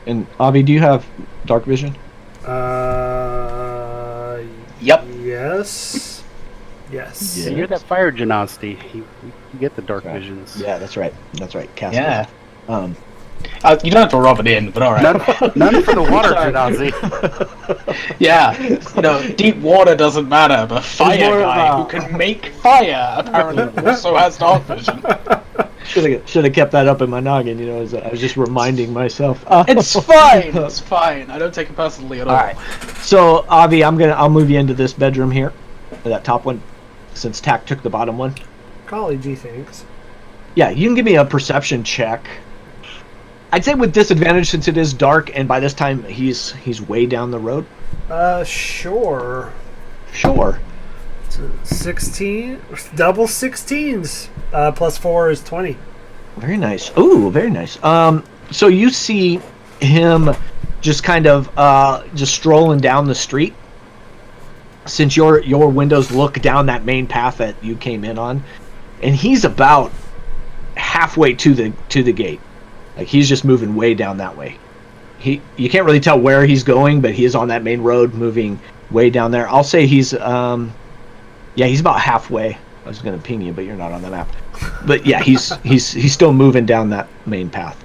And Avi, do you have dark vision? Yep. Yes. Yes. Yeah. You're that fire genasi. You get the dark Right. visions. Yeah, that's right. That's right. Cast Yeah. it. You don't have to rub it in, but all right. None for the water Sorry. genasi. Yeah, deep water doesn't matter, but fire more of guy a- who can make fire apparently also has dark vision. Should have kept that up in my noggin. As I was just reminding myself. It's fine. It's fine. I don't take it personally at all. All right. So Avi, I'll move you into this bedroom here, that top one, since Tack took the bottom one. College, thinks. Yeah, you can give me a perception check. I'd say with disadvantage since it is dark, and by this time he's way down the road. Sure. Sure. 16, double 16s. Plus 4 is 20. Very nice. Ooh, very nice. So you see him just kind of just strolling down the street. Since your windows look down that main path that you came in on, and he's about halfway to the gate. Like he's just moving way down that way. You can't really tell where he's going, but he is on that main road, moving way down there. I'll say he's he's about halfway. I was gonna ping you, but you're not on the map. But yeah, he's still moving down that main path.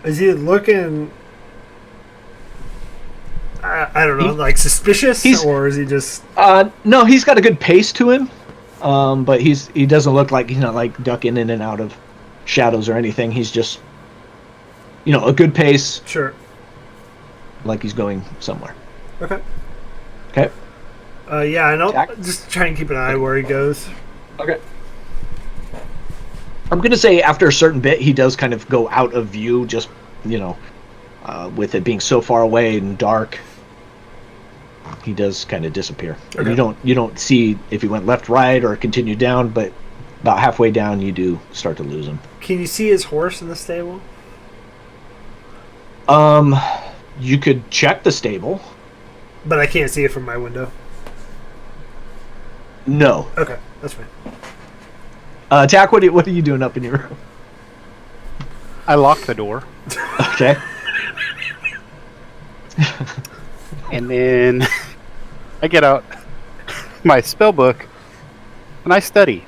Is he looking? I don't know, like suspicious, or is he just? No, he's got a good pace to him, but he doesn't look like he's not like ducking in and out of shadows or anything. He's just, a good pace. Sure. Like he's going somewhere. Okay. Okay. Yeah, I know. Jack? Just try and keep an eye where he goes. Okay. I'm gonna say after a certain bit, he does kind of go out of view, just with it being so far away and dark. He does kind of disappear. Okay. And you don't see if he went left, right, or continued down, but about halfway down, you do start to lose him. Can you see his horse in the stable? You could check the stable. But I can't see it from my window. No. Okay, that's fine. Tack, what are you doing up in your room? I lock the door, Okay. and then I get out my spell book, and I study.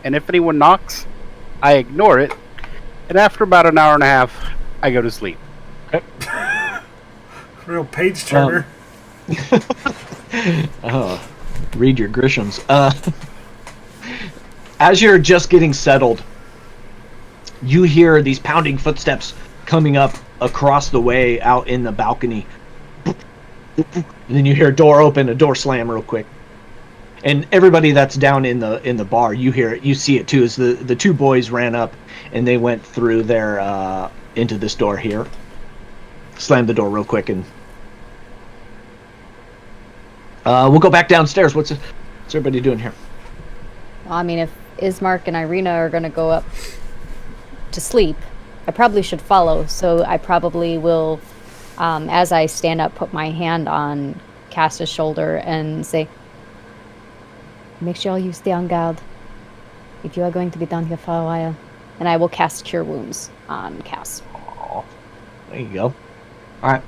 And if anyone knocks, I ignore it. And after about an hour and a half, I go to sleep. Real page turner. Read your Grishams. As you're just getting settled, you hear these pounding footsteps coming up across the way out in the balcony. And then you hear a door open, a door slam real quick. And everybody that's down in the bar, you hear it, you see it too, as the two boys ran up and they went through their into this door here. Slammed the door real quick, and we'll go back downstairs. What's everybody doing here? Well, I mean, if Ismark and Irina are going to go up to sleep, I probably should follow. So I probably will, as I stand up, put my hand on Cass's shoulder and say, make sure you stay on guard if you are going to be down here for a while. And I will cast Cure Wounds on Cass. Oh, there you go. All right.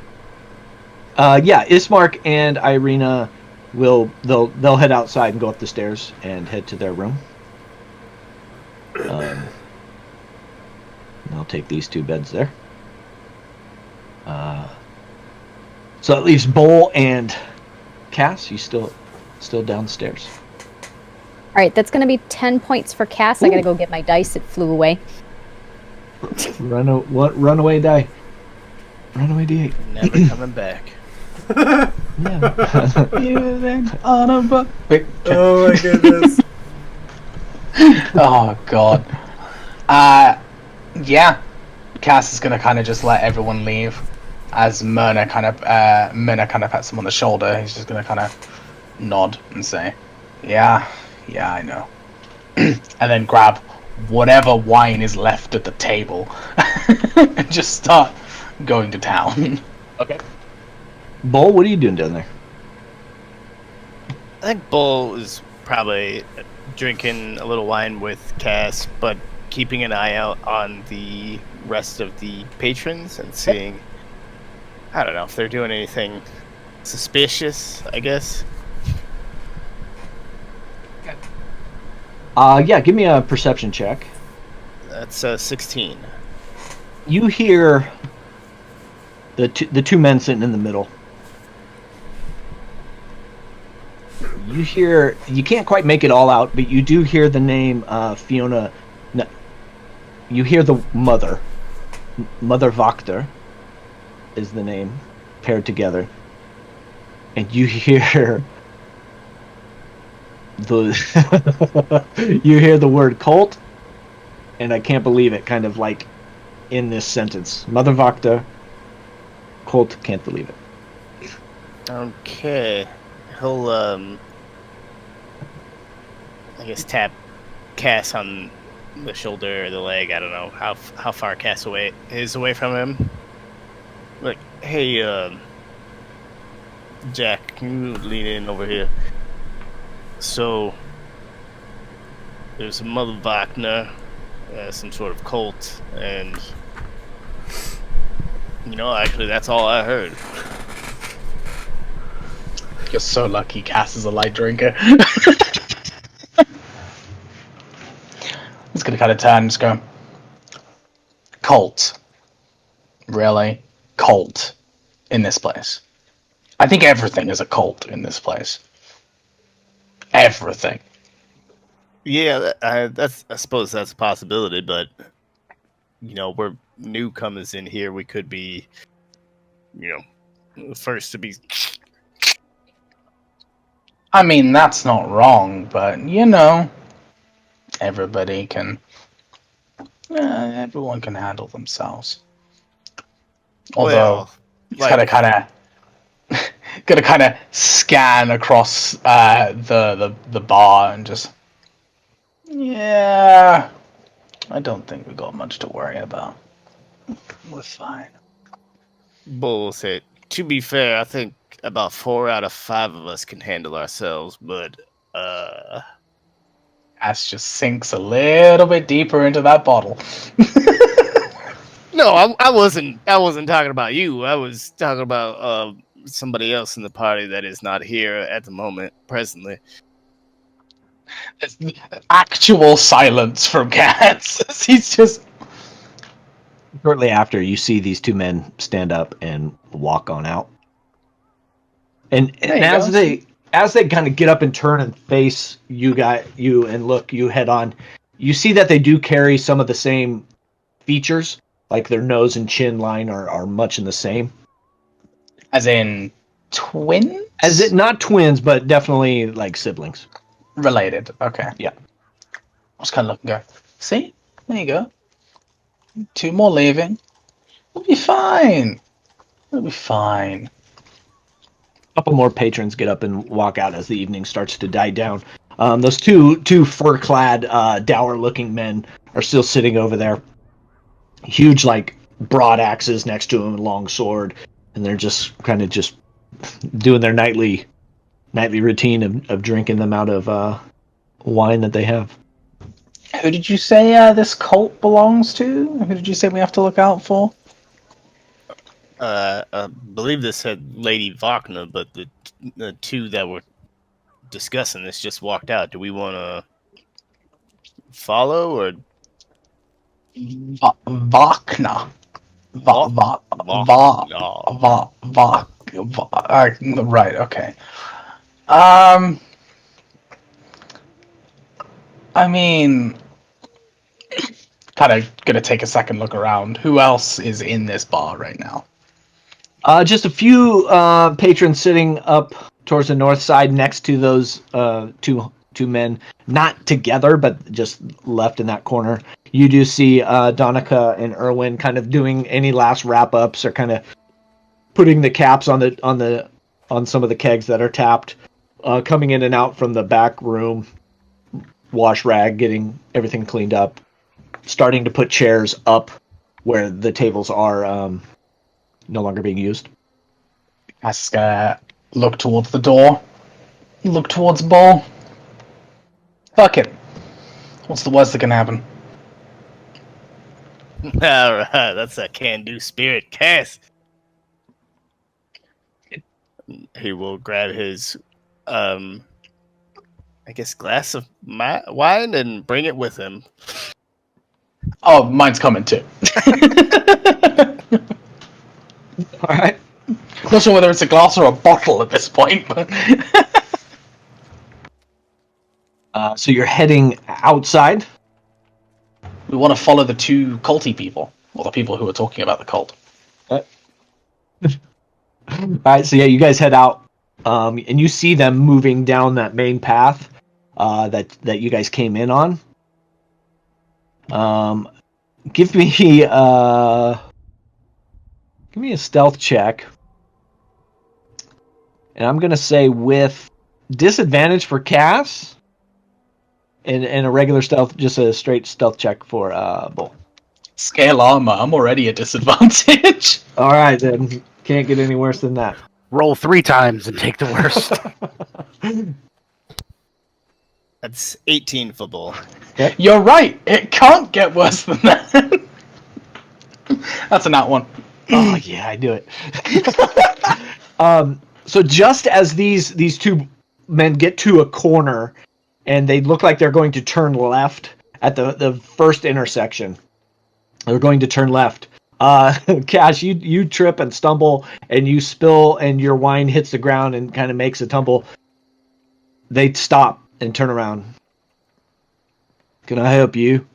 Ismark and Irina they'll head outside and go up the stairs and head to their room. I'll take these 2 beds there. So that leaves Bowl and Cass. You still downstairs. All right, that's going to be 10 points for Cass. I got to go get my dice. It flew away. Runaway die. Runaway D8. Never coming back. Yeah. You then on a bu- Wait. Oh my goodness. Oh god. Yeah. Cass is gonna kind of just let everyone leave, as Myrna kind of pats him on the shoulder. He's just gonna kind of nod and say, "Yeah, I know," and then grab whatever wine is left at the table and just start going to town. Okay. Bull, what are you doing down there? I think Bull is probably drinking a little wine with Cass, but keeping an eye out on the rest of the patrons and seeing, I don't know, if they're doing anything suspicious, I guess. Yeah, give me a perception check. That's 16. You hear the 2 men sitting in the middle. You can't quite make it all out, but you do hear the name Fiona. No, you hear the mother Wachter is the name paired together, and you hear the word cult, and I can't believe it, kind of like in this sentence. Mother Wachter, cult, can't believe it. Okay. He'll, I guess tap Cass on the shoulder or the leg. I don't know how far Cass is away from him. Like, hey, Jack, can you lean in over here? So, there's a Mother Wagner, some sort of cult, and, actually that's all I heard. You're so lucky Cass is a light drinker. He's gonna kind of turn and just go, cult. Really? Cult in this place. I think everything is a cult in this place. Everything. Yeah, I suppose that's a possibility, but, we're newcomers in here. We could be, the first to be... I mean, that's not wrong, but, everybody can... everyone can handle themselves. Although, Well, he's gonna kind of scan across the bar and just... Yeah... I don't think we got much to worry about. We're fine. Bullshit. To be fair, I think about 4 out of 5 of us can handle ourselves, but Ass just sinks a little bit deeper into that bottle. no, I wasn't talking about you. I was talking about somebody else in the party that is not here at the moment, presently. There's actual silence from Cats. He's just... Shortly after, you see these 2 men stand up and walk on out. And as they kind of get up and turn and face you and look you head on, you see that they do carry some of the same features, like their nose and chin line are much in the same. As in twins? As it not twins, but definitely like siblings. Related. Okay. Yeah. I was kind of looking, go, see? There you go. 2 more leaving. We'll be fine. We'll be fine. A couple more patrons get up and walk out as the evening starts to die down. Those two fur-clad, dour-looking men are still sitting over there. Huge, like, broad axes next to them, long sword, and they're just kind of just doing their nightly routine of drinking them out of wine that they have. Who did you say this cult belongs to? Who did you say we have to look out for? I believe this said Lady Wagner, but the 2 that were discussing this just walked out. Do we want to follow or Vakna. Right, okay. I mean, kind of gonna take a second look around. Who else is in this bar right now? Just a few patrons sitting up towards the north side next to those two men, not together, but just left in that corner. You do see Donica and Erwin kind of doing any last wrap ups or kind of putting the caps on some of the kegs that are tapped, coming in and out from the back room, wash rag, getting everything cleaned up, starting to put chairs up where the tables are no longer being used. I just gonna look towards the door, look towards the ball. Fuck it. What's the worst that can happen? all right? That's a can-do spirit, Cass. He will grab his, I guess, glass of wine and bring it with him. Oh, mine's coming too. All right. Not sure whether it's a glass or a bottle at this point, but So you're heading outside. we want to follow the two culty people, or the people who are talking about the cult. All right. So yeah, you guys head out, and you see them moving down that main path that you guys came in on. Give me a stealth check, and I'm gonna say with disadvantage for Cass, and a regular stealth, just a straight stealth check for Bull. Scale armor, I'm already at disadvantage. All right, then can't get any worse than that. Roll 3 times and take the worst. That's 18 for Bull. You're right, it can't get worse than that. That's a nat one. Oh yeah, I do it. So just as these two men get to a corner, and they look like they're going to turn left at the first intersection, they're going to turn left. Cash, you trip and stumble, and you spill, and your wine hits the ground and kind of makes a tumble. They stop and turn around. Can I help you?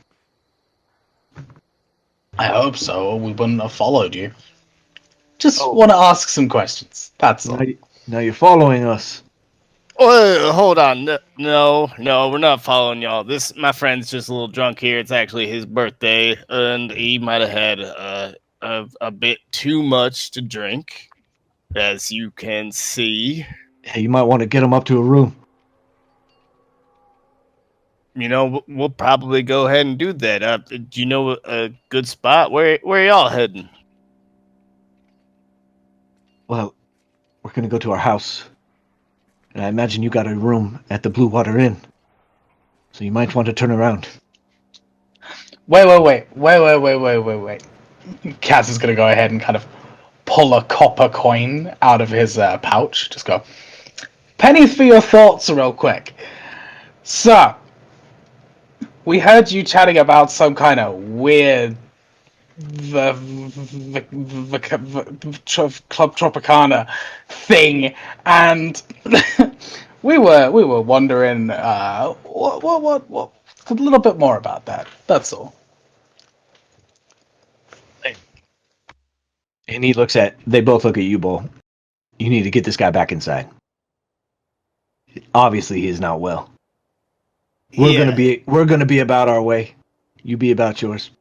I hope so, or we wouldn't have followed you. Just want to ask some questions. That's all. Now you're following us. Oh, hold on. No, we're not following y'all. My friend's just a little drunk here. It's actually his birthday, and he might have had a bit too much to drink, as you can see. Hey, you might want to get him up to a room. You know, we'll probably go ahead and do that. Do you know a good spot? Where are y'all heading? Well, we're going to go to our house. And I imagine you got a room at the Blue Water Inn. So you might want to turn around. Wait. Kaz is going to go ahead and kind of pull a copper coin out of his pouch. Just go, pennies for your thoughts real quick. So, we heard you chatting about some kind of weird Club Tropicana thing, and we were wondering what a little bit more about that. That's all. And they both look at you, Bull. You need to get this guy back inside. Obviously, he is not well. We're gonna be about our way. You be about yours.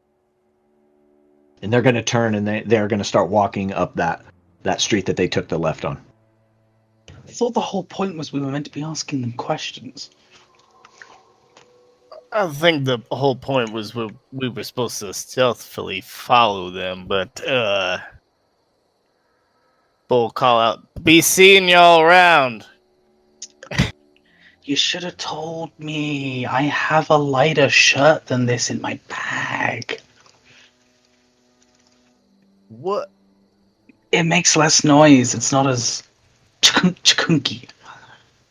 And they're gonna turn, and they're gonna start walking up that street that they took the left on. I thought the whole point was we were meant to be asking them questions. I think the whole point was we were supposed to stealthily follow them, but Bull call out, "Be seeing y'all around." You should have told me. I have a lighter shirt than this in my bag. What? It makes less noise. It's not as chunky.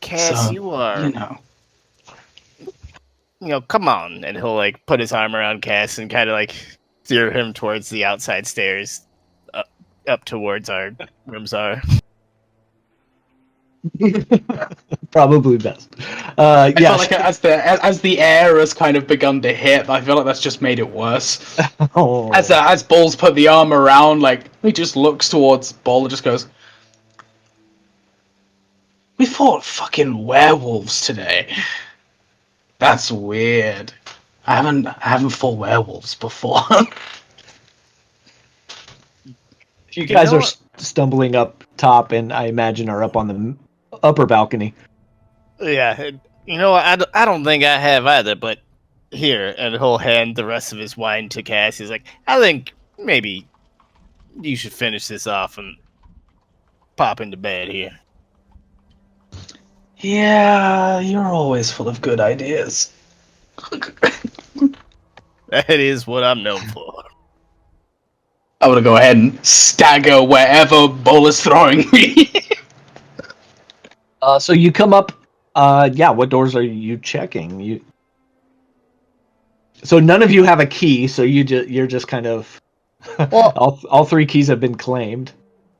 Cass, So, you are. you know. Come on. And he'll like put his arm around Cass and kind of like steer him towards the outside stairs, up towards our rooms are. Probably best. I felt Yes. like as the air has kind of begun to hit, I feel like that's just made it worse. Oh. As Bull's put the arm around, like he just looks towards Bull and just goes, "We fought fucking werewolves today. That's weird. I haven't fought werewolves before." You guys know are what? stumbling up top, and I imagine are up on the upper balcony. Yeah, I don't think I have either, but here, and he'll hand the rest of his wine to Cass. He's like, I think maybe you should finish this off and pop into bed here. Yeah, you're always full of good ideas. That is what I'm known for. I'm gonna go ahead and stagger wherever Bull is throwing me. So you come up. Yeah. What doors are you checking? So none of you have a key. So you're just kind of. Well- all three keys have been claimed.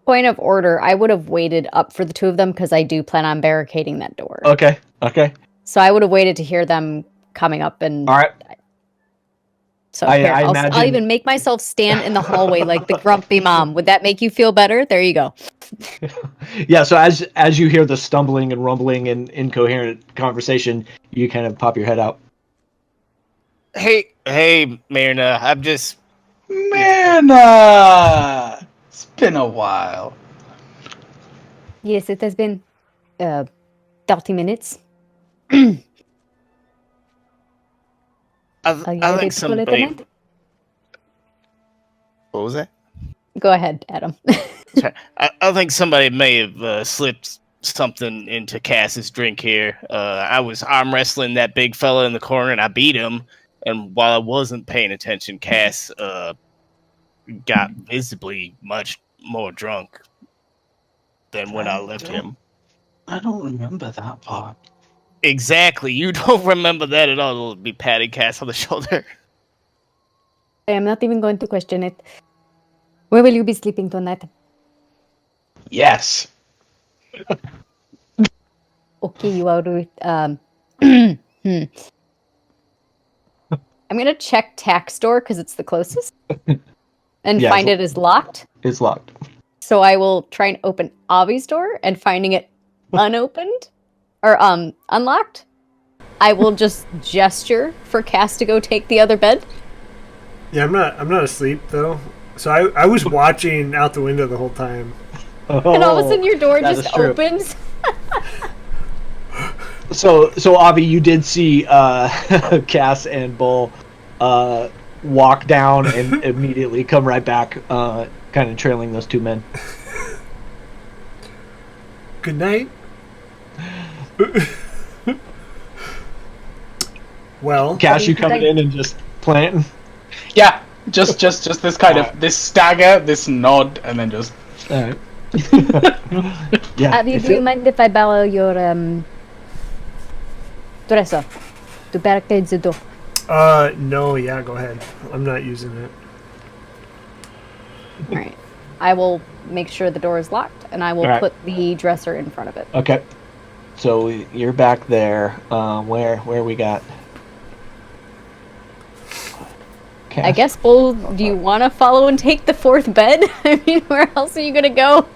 Point of order, I would have waited up for the two of them because I do plan on barricading that door. Okay. So I would have waited to hear them coming up and... All right. So I here, I'll imagine- even make myself stand in the hallway like the grumpy mom. Would that make you feel better? There you go. Yeah. So as you hear the stumbling and rumbling and incoherent conversation, you kind of pop your head out. Hey, Myrna, I'm just... Man, it's been a while. Yes, it has been 30 minutes. I Are you I ready think to call it a somebody... night? What was that? Go ahead, Adam. Sorry. I think somebody may have slipped something into Cass's drink here. I was arm wrestling that big fella in the corner, and I beat him. And while I wasn't paying attention, Cass got visibly much more drunk than when I left him. I don't remember that part. Exactly. You don't remember that at all. It'll be patting Cass on the shoulder. I am not even going to question it. Where will you be sleeping tonight? Yes. Okay, you are... I'm going to check tax door because it's the closest. And Yeah, find it is locked. It's locked. So I will try and open Avi's door, and finding it unopened or unlocked, I will just gesture for Cass to go take the other bed. Yeah, I'm not asleep though. So I was watching out the window the whole time. And all of a sudden your door that just is true. opens. So Avi, you did see Cass and Bull walk down and immediately come right back, kind of trailing those two men. Good night. Well, Cass, you coming in and just planting? Yeah. Just this kind of this stagger, this nod, and then just. All right. Yeah. Avi, do you mind if I borrow your dresser to barricade the door? no, yeah, go ahead. I'm not using it. All right. I will make sure the door is locked, and I will All right. put the dresser in front of it. Okay. So you're back there. Where we got? Cass. I guess, Bull, do you want to follow and take the fourth bed? I mean, where else are you going to go?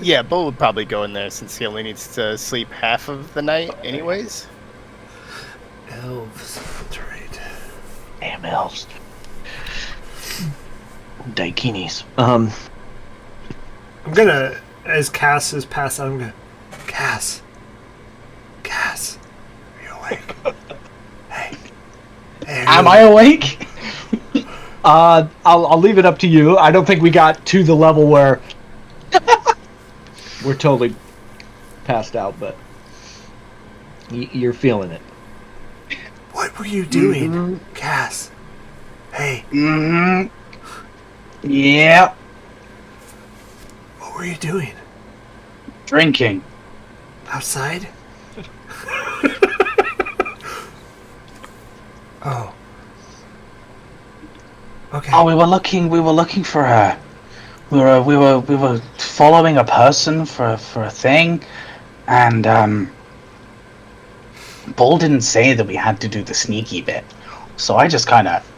Yeah, Bo would probably go in there since he only needs to sleep half of the night anyways. Elves. That's right. Damn elves. Daikinis. I'm gonna, as Cass is passed out, I'm gonna, Cass, are you awake? Hey, Am I awake? I'll leave it up to you. I don't think we got to the level where we're totally passed out, but you're feeling it. What were you doing, Cass? Hey, Mm-hmm. Yeah. what were you doing? Drinking. Outside? Oh. Okay. Oh, we were looking for a. We were following a person for a thing, and Bull didn't say that we had to do the sneaky bit, so I just kind of.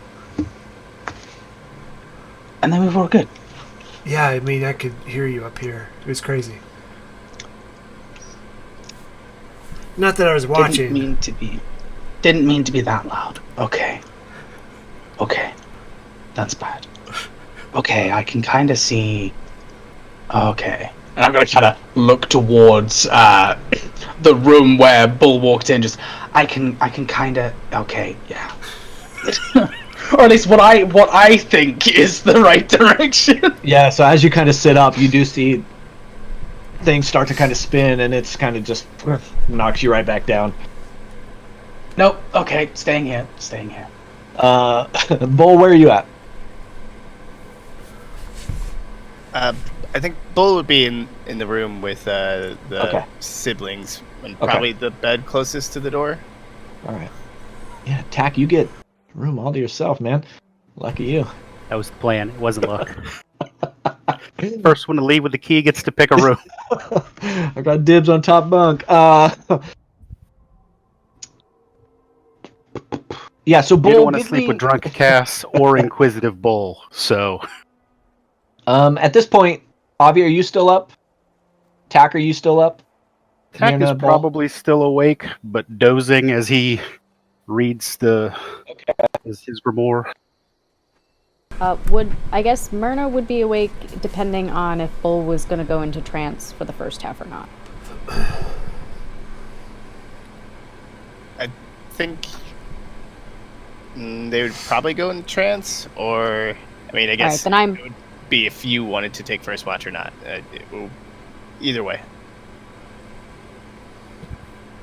And then we were good. Yeah, I mean, I could hear you up here. It was crazy. Not that I was watching. Didn't mean to be that loud. Okay. That's bad. Okay, I can kind of see. Okay. And I'm gonna kind of look towards the room where Bull walked in. I can kind of. Okay, yeah. Or at least what I think is the right direction. Yeah, so as you kind of sit up, you do see things start to kind of spin, and it's kind of just knocks you right back down. Nope. Okay, staying here. Bull, where are you at? I think Bull would be in the room with the Okay. siblings, and Okay. probably the bed closest to the door. All right. Yeah, Tack, you get room all to yourself, man. Lucky you. That was the plan. It wasn't luck. First one to leave with the key gets to pick a room. I got dibs on top bunk. Yeah, so You Bull, don't want to give sleep me- with drunk Cass or inquisitive Bull. So At this point, Avi, are you still up? Tack, are you still up? Tack is Mirna, Bull? probably still awake, but dozing as he reads his grimoire. I guess Myrna would be awake depending on if Bull was going to go into trance for the first half or not. I think they would probably go in trance, or I mean, I guess then I'm- it would be if you wanted to take first watch or not. Either way.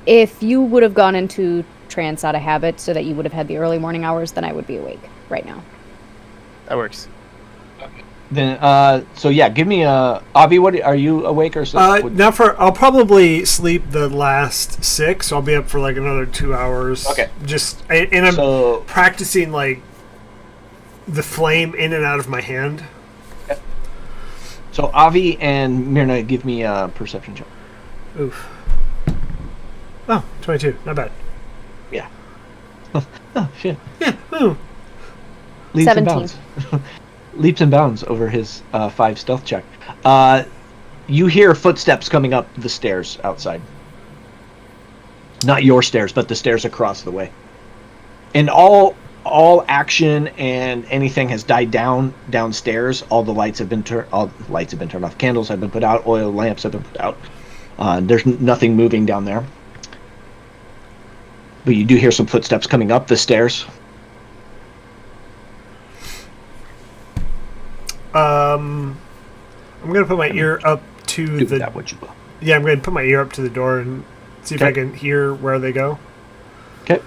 If you would have gone into trance out of habit so that you would have had the early morning hours, then I would be awake right now. That works. Then, so yeah, give me Avi. What are you awake or so? I'll probably sleep the last 6. So I'll be up for like another 2 hours. Okay. And I'm So- practicing like the flame in and out of my hand. So Avi and Mirna, give me a perception check. Oof. Oh, 22. Not bad. Yeah. Oh shit. Yeah. Ooh. Leaps 17. and bounds. Leaps and bounds over his 5 stealth check. You hear footsteps coming up the stairs outside. Not your stairs, but the stairs across the way. And all action and anything has died down downstairs. All lights have been turned off. Candles have been put out. Oil lamps have been put out. There's nothing moving down there. But you do hear some footsteps coming up the stairs. I'm gonna put my ear up to Do the. that what you will. Yeah, I'm gonna put my ear up to the door and see if I can hear where they go. Okay.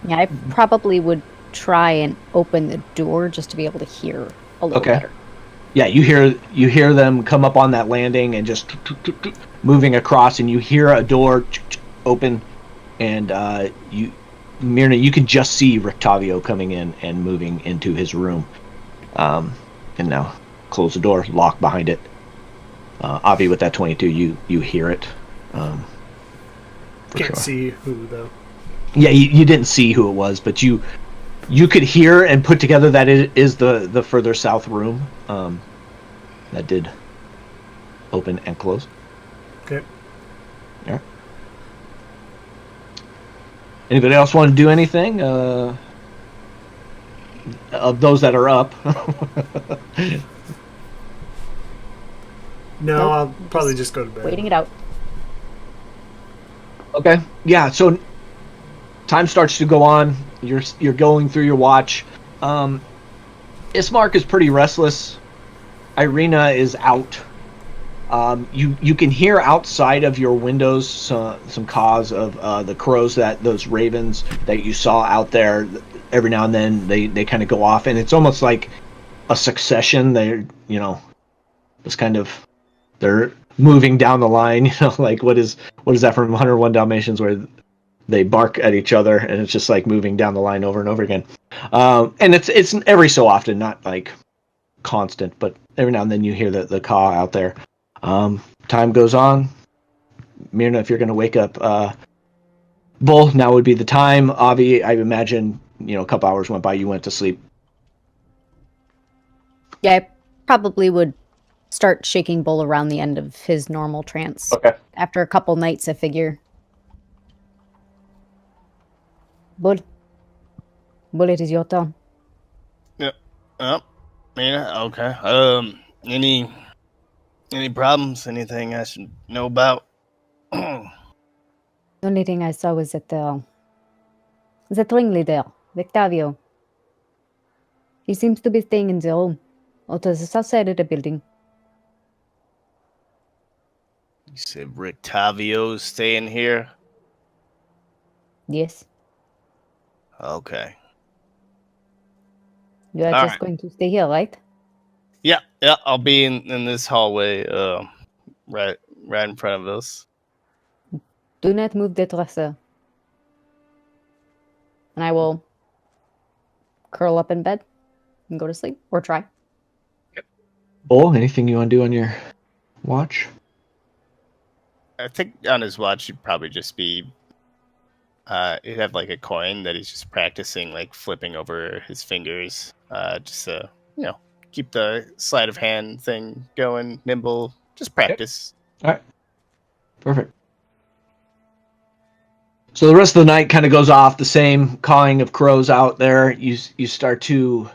Yeah, I probably would try and open the door just to be able to hear a little better. Yeah, you hear them come up on that landing and just moving across, and you hear a door open, and Mirna, you can just see Rictavio coming in and moving into his room, and now close the door, lock behind it. Avi, with that 22, you hear it. Can't see who though. Yeah, you didn't see who it was, but you could hear and put together that it is the further south room that did open and close. Okay. Yeah. Anybody else want to do anything? Of those that are up. No, Nope. I'll probably just go to bed. Waiting it out. Okay. Yeah. So time starts to go on. You're going through your watch. Ismark is pretty restless. Irina is out. You can hear outside of your windows some caws of the crows, those ravens that you saw out there. Every now and then they kind of go off, and it's almost like a succession. They're this kind of they're moving down the line. Like what is that from 101 Dalmatians where they bark at each other and it's just like moving down the line over and over again. And it's every so often, not like constant, but every now and then you hear the caw out there. Time goes on. Myrna, if you're going to wake up Bull, now would be the time. Avi, I imagine, a couple hours went by, you went to sleep. Yeah, I probably would start shaking Bull around the end of his normal trance. Okay. After a couple nights, I figure. Bull, it is your turn. Yeah. Okay. Any problems? Anything I should know about? The only thing I saw was that the ringleader, Victavio. He seems to be staying in the home, or to the south side of the building. You said Rick Tavio's staying here? Yes. Okay. You are All just right. going to stay here, right? Yeah, I'll be in this hallway, right in front of us. Do not move the dresser. And I will curl up in bed and go to sleep, or try. Bull, anything you want to do on your watch? I think on his watch he'd probably just be he'd have like a coin that he's just practicing like flipping over his fingers, just to keep the sleight of hand thing going, nimble, just practice. All right. Perfect. So the rest of the night kind of goes off, the same cawing of crows out there. You start to,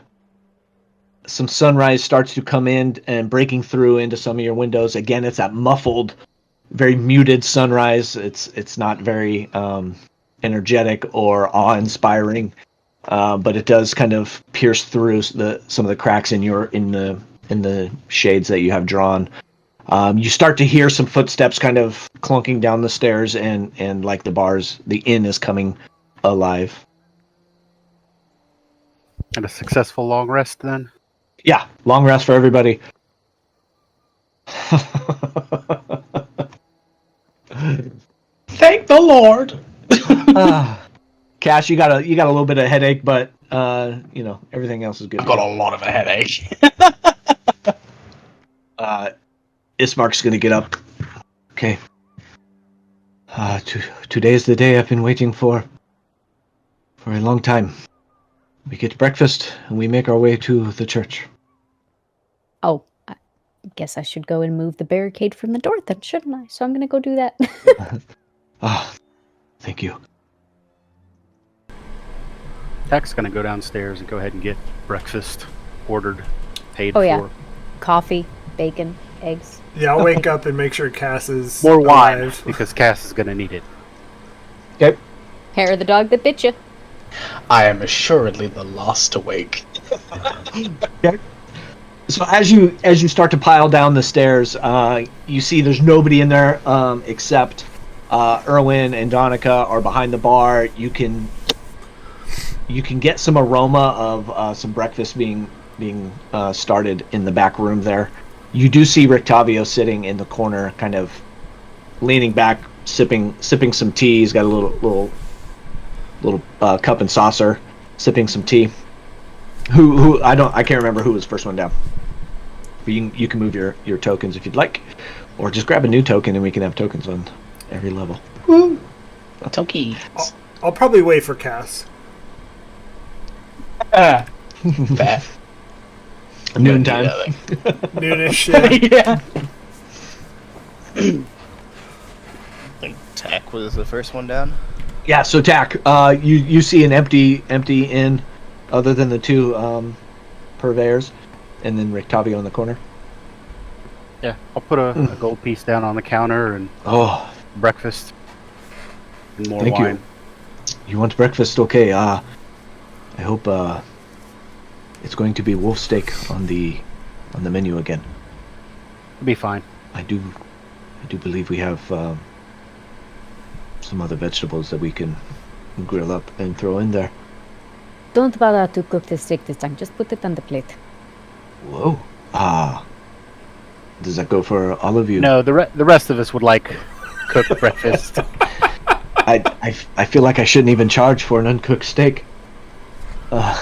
some sunrise starts to come in and breaking through into some of your windows. Again, it's that muffled, very muted sunrise. It's not very energetic or awe-inspiring, but it does kind of pierce through some of the cracks in the shades that you have drawn. You start to hear some footsteps kind of clunking down the stairs, and like the inn is coming alive. And a successful long rest then? Yeah, long rest for everybody. Thank the Lord. Cash, you got a little bit of headache, but everything else is good. I've got a lot of a headache. Ismark's gonna get up. Okay. Today is the day I've been waiting for a long time. We get breakfast and we make our way to the church. Oh, I guess I should go and move the barricade from the door then, shouldn't I? So I'm going to go do that. Thank you. Tech's gonna go downstairs and go ahead and get breakfast ordered, paid Oh, for. yeah. Coffee, bacon, eggs. Yeah, I'll wake up and make sure Cass is More wine, alive. because Cass is gonna need it. Okay. Hair of the dog that bit you. I am assuredly the last awake. So as you start to pile down the stairs, you see there's nobody in there except Erwin and Donica are behind the bar. You can get some aroma of some breakfast being started in the back room there. You do see Rictavio sitting in the corner, kind of leaning back, sipping some tea. He's got a little cup and saucer, sipping some tea. Who I can't remember who was first one down. But you can move your tokens if you'd like, or just grab a new token and we can have tokens on every level. Woo! Tokens. I'll probably wait for Cass. Fair. Noontime. Noonish, yeah. Yeah. I think Tack was the first one down. Yeah. So Tack, you see an empty inn, other than the two purveyors, and then Rictavio in the corner. Yeah, I'll put a gold piece down on the counter and Oh, breakfast and more thank wine. you. You want breakfast? Okay. I hope it's going to be wolf steak on the menu again. It'll be fine. I do believe we have some other vegetables that we can grill up and throw in there. Don't bother to cook the steak this time. Just put it on the plate. Whoa. Does that go for all of you? No, the rest of us would like cooked breakfast. I feel like I shouldn't even charge for an uncooked steak.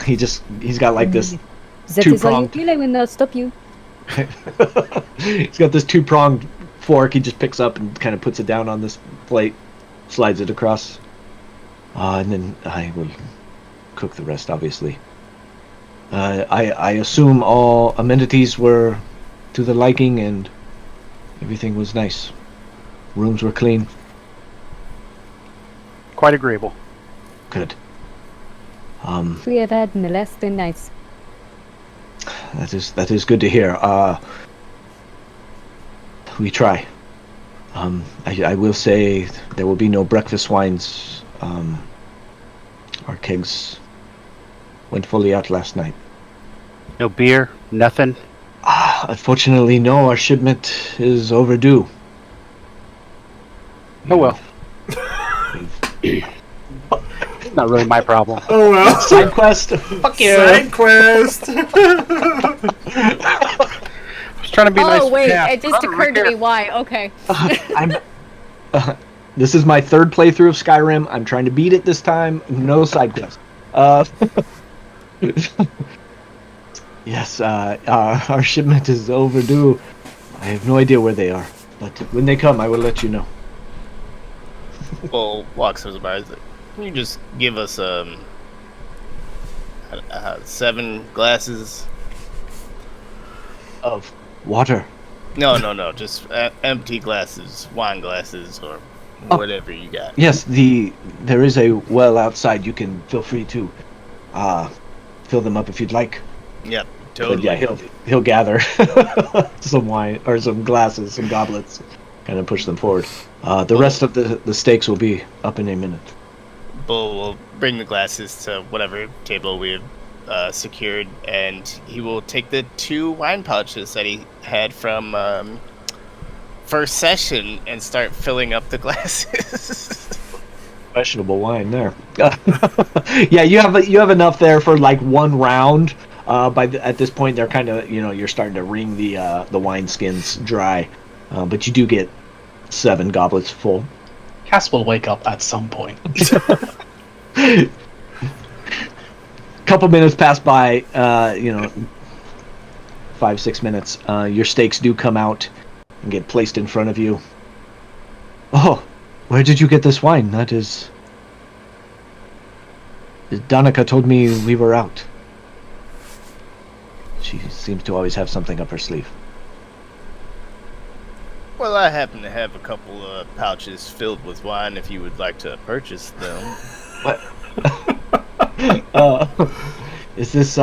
He's got like this That is how you two-pronged. feel. I will not stop you. He's got this two-pronged fork. He just picks up and kind of puts it down on this plate, slides it across, and then I will cook the rest. Obviously, I assume all amenities were to the liking and everything was nice. Rooms were clean. Quite agreeable. Good. We have had in the last 10 nights. That is good to hear. We try. I will say there will be no breakfast wines. Our kegs went fully out last night. No beer, nothing. Unfortunately, no. Our shipment is overdue. Oh well. Not really my problem. Oh well. Side quest. Fuck you. Side quest. I was trying to be nice. Oh, wait. Yeah. It just occurred to me why. Okay. This is my third playthrough of Skyrim. I'm trying to beat it this time. No side quest. Yes, our shipment is overdue. I have no idea where they are, but when they come, I will let you know. Well, walks over by. Can you just give us 7 glasses? Of water. No. Just empty glasses, wine glasses, or whatever you got. Yes, there is a well outside. You can feel free to fill them up if you'd like. Yep, But totally. yeah, he'll gather some wine or some glasses, some goblets, kind of push them forward. The rest of the steaks will be up in a minute. Bull will bring the glasses to whatever table we have secured, and he will take the 2 wine pouches that he had from first session and start filling up the glasses. Questionable wine there. Yeah, you have enough there for like one round. At this point, they're kind of you're starting to wring the wine skins dry, but you do get 7 goblets full. Cass will wake up at some point. Couple minutes pass by, 5-6 minutes. Your steaks do come out and get placed in front of you. Oh, where did you get this wine? That is... Danica told me we were out. She seems to always have something up her sleeve. Well, I happen to have a couple of pouches filled with wine if you would like to purchase them. What? Is this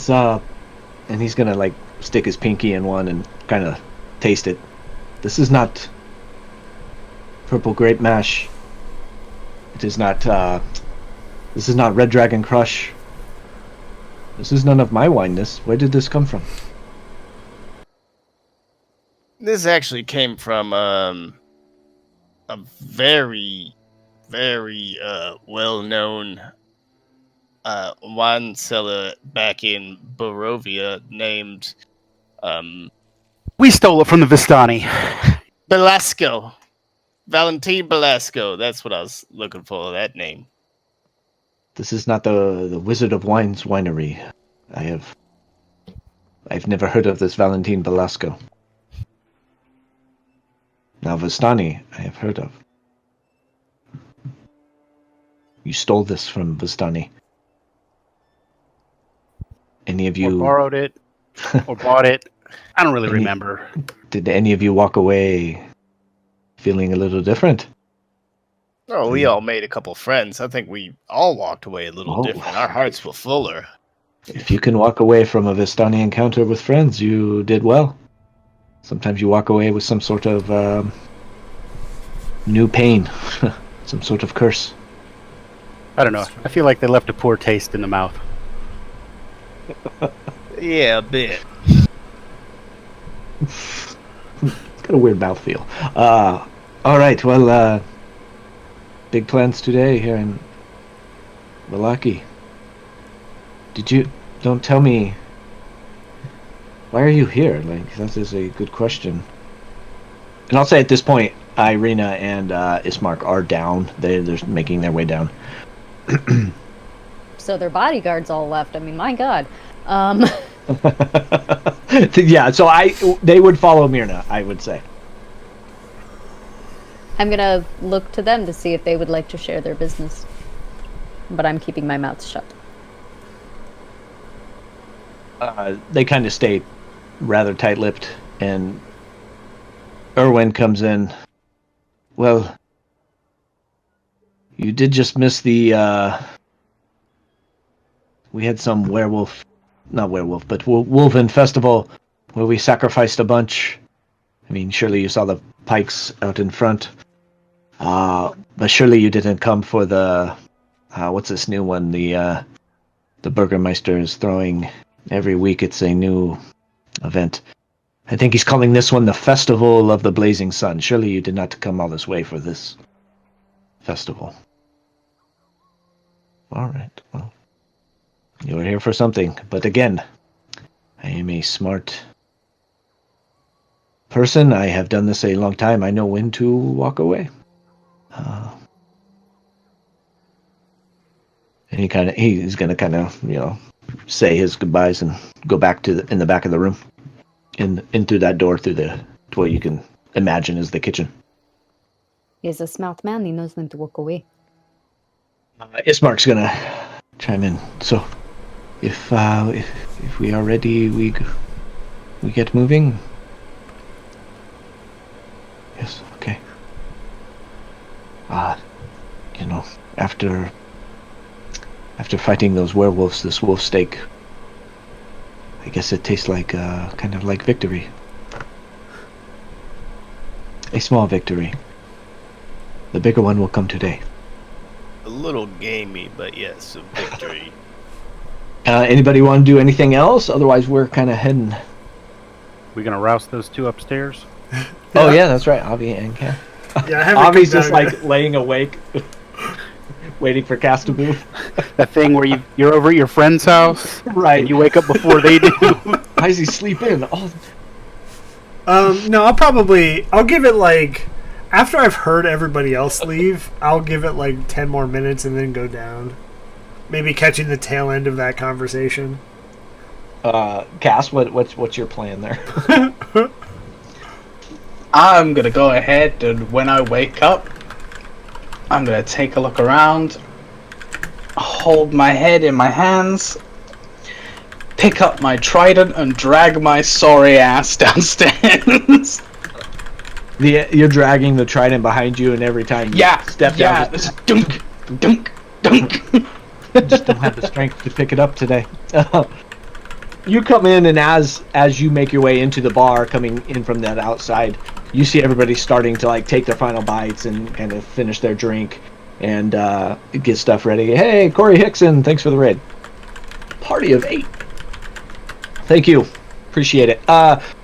and he's gonna like stick his pinky in one and kind of taste it. This is not purple grape mash. It is not this is not Red Dragon Crush. This is none of my wine. Where did this come from? This actually came from a very, very well-known wine cellar back in Barovia named We stole it from the Vistani. Belasco. Valentin Belasco. That's what I was looking for, that name. This is not the Wizard of Wines winery. I've never heard of this Valentin Belasco. Now Vistani, I have heard of. You stole this from Vistani. Any of Or you borrowed it. Or bought it. I don't really remember. Did any of you walk away feeling a little different? Oh, we all made a couple friends. I think we all walked away a little Oh. different. Our hearts were fuller. If you can walk away from a Vistani encounter with friends, you did well. Sometimes you walk away with some sort of new pain, some sort of curse. I don't know. I feel like they left a poor taste in the mouth. Yeah, a bit. It's got a weird mouthfeel. All right, well, big plans today here in Vallaki. Don't tell me Why are you here? Like, that is a good question. And I'll say at this point, Irina and Ismark are down. They're making their way down. So their bodyguards all left. I mean, my God. Yeah, so they would follow Myrna, I would say. I'm gonna look to them to see if they would like to share their business. But I'm keeping my mouth shut. They kind of stay rather tight-lipped, and Erwin comes in. Well, you did just miss the, we had some wolven festival where we sacrificed a bunch. I mean, surely you saw the pikes out in front. But surely you didn't come for the, what's this new one? The Burgermeister is throwing every week. It's a new event. I think he's calling this one the Festival of the Blazing Sun. Surely you did not come all this way for this festival. All right, well, you were here for something. But again, I am a smart person. I have done this a long time. I know when to walk away. And he's gonna kind of, say his goodbyes and go back in the back of the room, in through that door, to what you can imagine is the kitchen. He's a smart man. He knows when to walk away. Ismark's gonna chime in. So, if we are ready, we get moving. Yes. Okay. After fighting those werewolves, this wolf steak, I guess it tastes like kind of like victory. A small victory. The bigger one will come today. A little gamey, but yes, a victory. Anybody want to do anything else? Otherwise, we're kind of heading. We gonna rouse those two upstairs? Oh yeah, that's right, Avi and Kat. Yeah, I haven't Avi's come just down like laying awake, waiting for Cass to move. That thing where you're over at your friend's house, Right. and you wake up before they do. Why does he sleep in? Oh, No, I'll give it like, after I've heard everybody else leave, I'll give it like 10 more minutes and then go down. Maybe catching the tail end of that conversation. Cass, what's your plan there? I'm gonna go ahead, and when I wake up, I'm gonna take a look around, hold my head in my hands, pick up my trident, and drag my sorry ass downstairs. You're dragging the trident behind you, and every time you step down, just dunk, dunk, dunk. just don't have the strength to pick it up today. You come in, and as you make your way into the bar, coming in from that outside, you see everybody starting to like take their final bites and kind of finish their drink and get stuff ready. Hey, Corey Hickson, thanks for the raid. Party of 8. Thank you, appreciate it.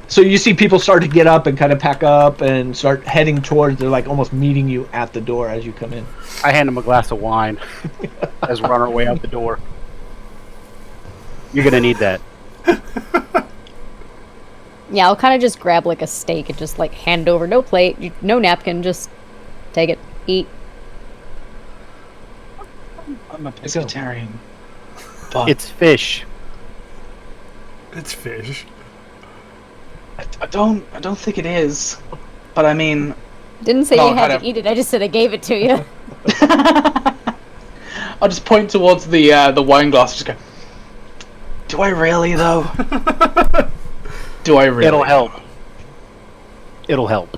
So you see people start to get up and kind of pack up and start heading towards. They're like almost meeting you at the door as you come in. I hand him a glass of wine as we're on our way out the door. You're gonna need that. Yeah, I'll kind of just grab like a steak and just like hand it over. No plate, no napkin, just take it, eat. I'm a pescatarian. But It's fish. It's fish. I don't think it is. But I mean, Didn't say No, you had kind to eat it. I just said I gave it to you. I'll just point towards the wine glass. Just go. Do I really though? Do I really? It'll help. It'll help.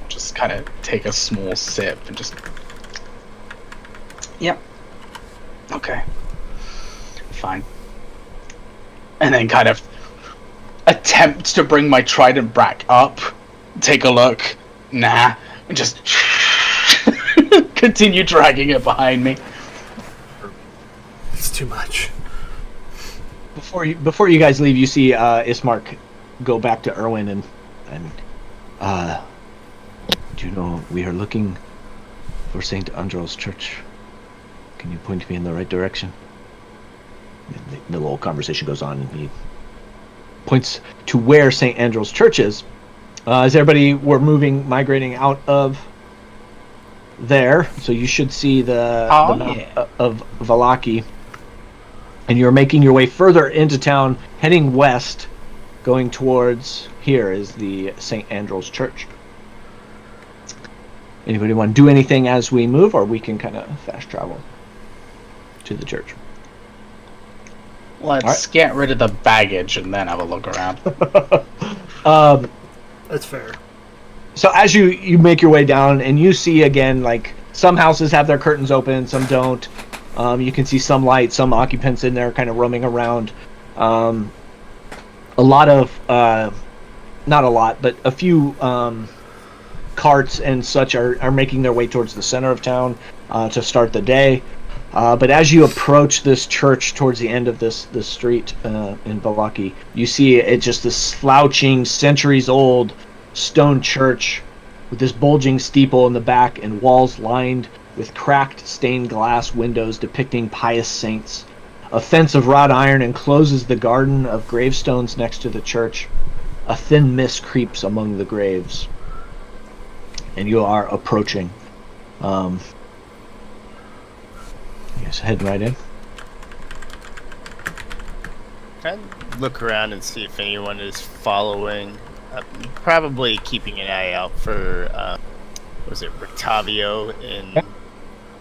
Just kind of take a small sip and just. Yep. Okay. Fine. And then kind of attempt to bring my trident back up. Take a look. Nah. And just continue dragging it behind me. It's too much. Before you guys leave, you see Ismark go back to Erwin and do you know we are looking for St. Andrew's Church? Can you point me in the right direction? And the little conversation goes on, and points to where St. Andrew's Church is. As everybody were migrating out of there, so you should see the map of Vallaki, and you're making your way further into town, heading west, going towards here is the St. Andrew's Church. Anybody want to do anything as we move, or we can kind of fast travel to the church? Let's get rid of the baggage and then have a look around. That's fair. So as you make your way down, and you see again, like, some houses have their curtains open, some don't. You can see some light, some occupants in there kind of roaming around. A lot of, not a lot, but a few carts and such are making their way towards the center of town to start the day. But as you approach this church towards the end of this street in Vallaki, you see it just this slouching, centuries-old stone church with this bulging steeple in the back and walls lined with cracked stained glass windows depicting pious saints. A fence of wrought iron encloses the garden of gravestones next to the church. A thin mist creeps among the graves. And you are approaching. Yes, heading right in. I'd look around and see if anyone is following. Probably keeping an eye out for, was it Rictavio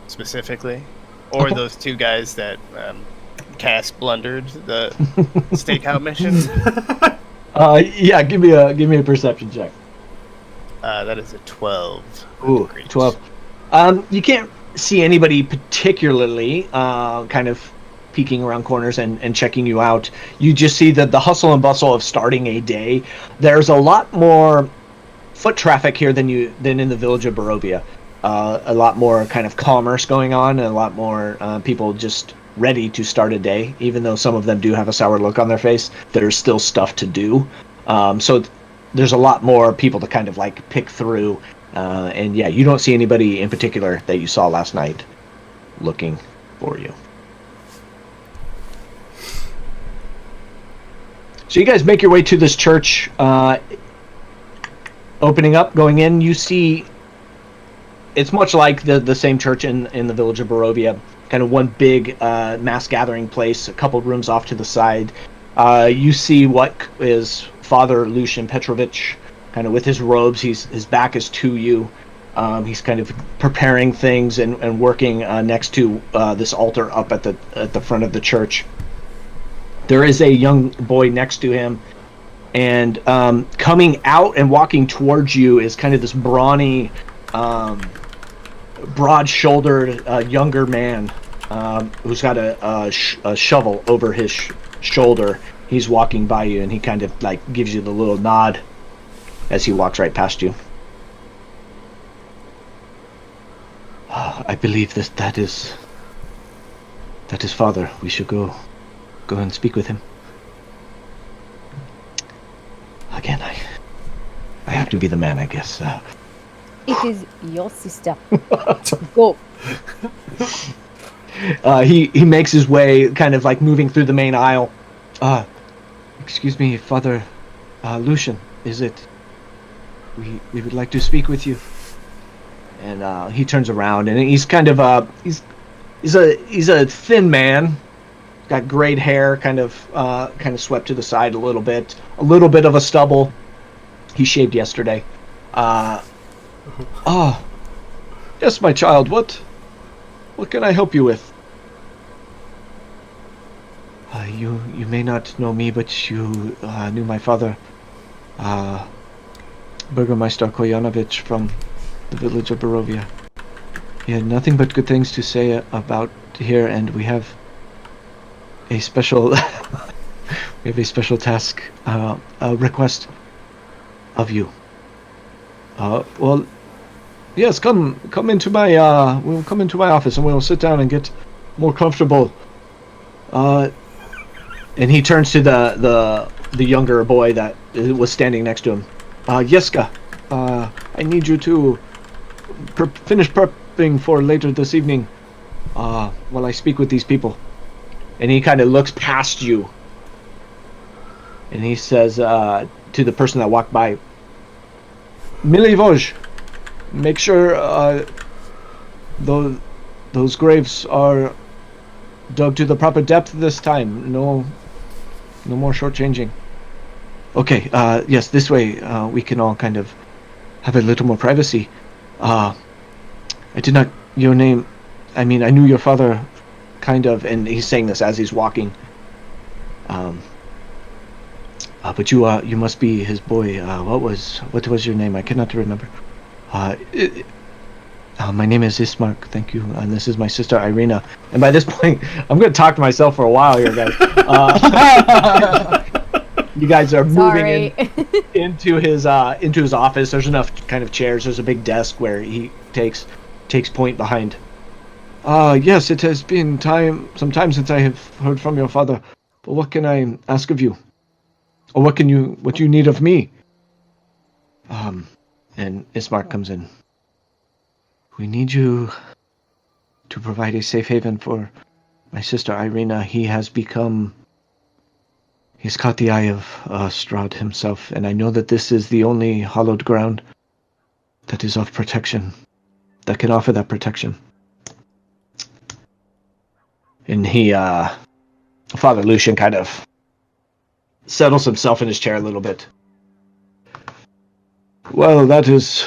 specifically? Or those two guys that Cass blundered the stakeout missions? Yeah, give me a perception check. That is a 12. Ooh, Great. 12. You can't see anybody particularly kind of peeking around corners and checking you out. You just see the hustle and bustle of starting a day. There's a lot more foot traffic here than in the village of Barovia. A lot more kind of commerce going on, and a lot more people just ready to start a day. Even though some of them do have a sour look on their face, there's still stuff to do. So there's a lot more people to kind of like pick through. And yeah, you don't see anybody in particular that you saw last night looking for you. So you guys make your way to this church. Opening up, going in, you see it's much like the same church in the village of Barovia. Kind of one big mass gathering place, a couple rooms off to the side. You see what is Father Lucian Petrovich, kind of with his robes. His back is to you. He's kind of preparing things and working next to this altar up at the front of the church. There is a young boy next to him, and coming out and walking towards you is kind of this brawny, broad-shouldered younger man who's got a shovel over his shoulder. He's walking by you, and he kind of like gives you the little nod as he walks right past you. I believe that is Father. We should go and speak with him. Again, I have to be the man, I guess. It is your sister. Go. He makes his way, kind of like moving through the main aisle. Excuse me, Father Lucian, is it? We would like to speak with you. And he turns around, and he's kind of he's a thin man. Got great hair, kind of swept to the side a little bit of a stubble. He shaved yesterday. Yes, my child. What can I help you with? You may not know me, but you knew my father, Burgermeister Koyanovich from the village of Barovia. He had nothing but good things to say about here, and we have a special task, a request of you. Well, yes, come into my we'll come into my office and we'll sit down and get more comfortable. And he turns to the younger boy that was standing next to him. Yeska, I need you to finish prepping for later this evening while I speak with these people. And he kind of looks past you. And he says to the person that walked by, Milivoj, make sure those graves are dug to the proper depth this time. No more shortchanging. Okay, yes, this way we can all kind of have a little more privacy. I did not... Your name... I mean, I knew your father, kind of, and he's saying this as he's walking. But you must be his boy. What was your name? I cannot remember. My name is Ismark, thank you, and this is my sister Irina. And by this point, I'm going to talk to myself for a while here, guys. You guys are moving into his office. There's enough kind of chairs. There's a big desk where he takes point behind. Yes, it has been some time since I have heard from your father. But what can I ask of you? Or what you need of me? And Ismark comes in. We need you to provide a safe haven for my sister Irina. He's caught the eye of Strahd himself, and I know that this is the only hallowed ground that is of protection, that can offer that protection. And Father Lucian kind of settles himself in his chair a little bit. Well, that was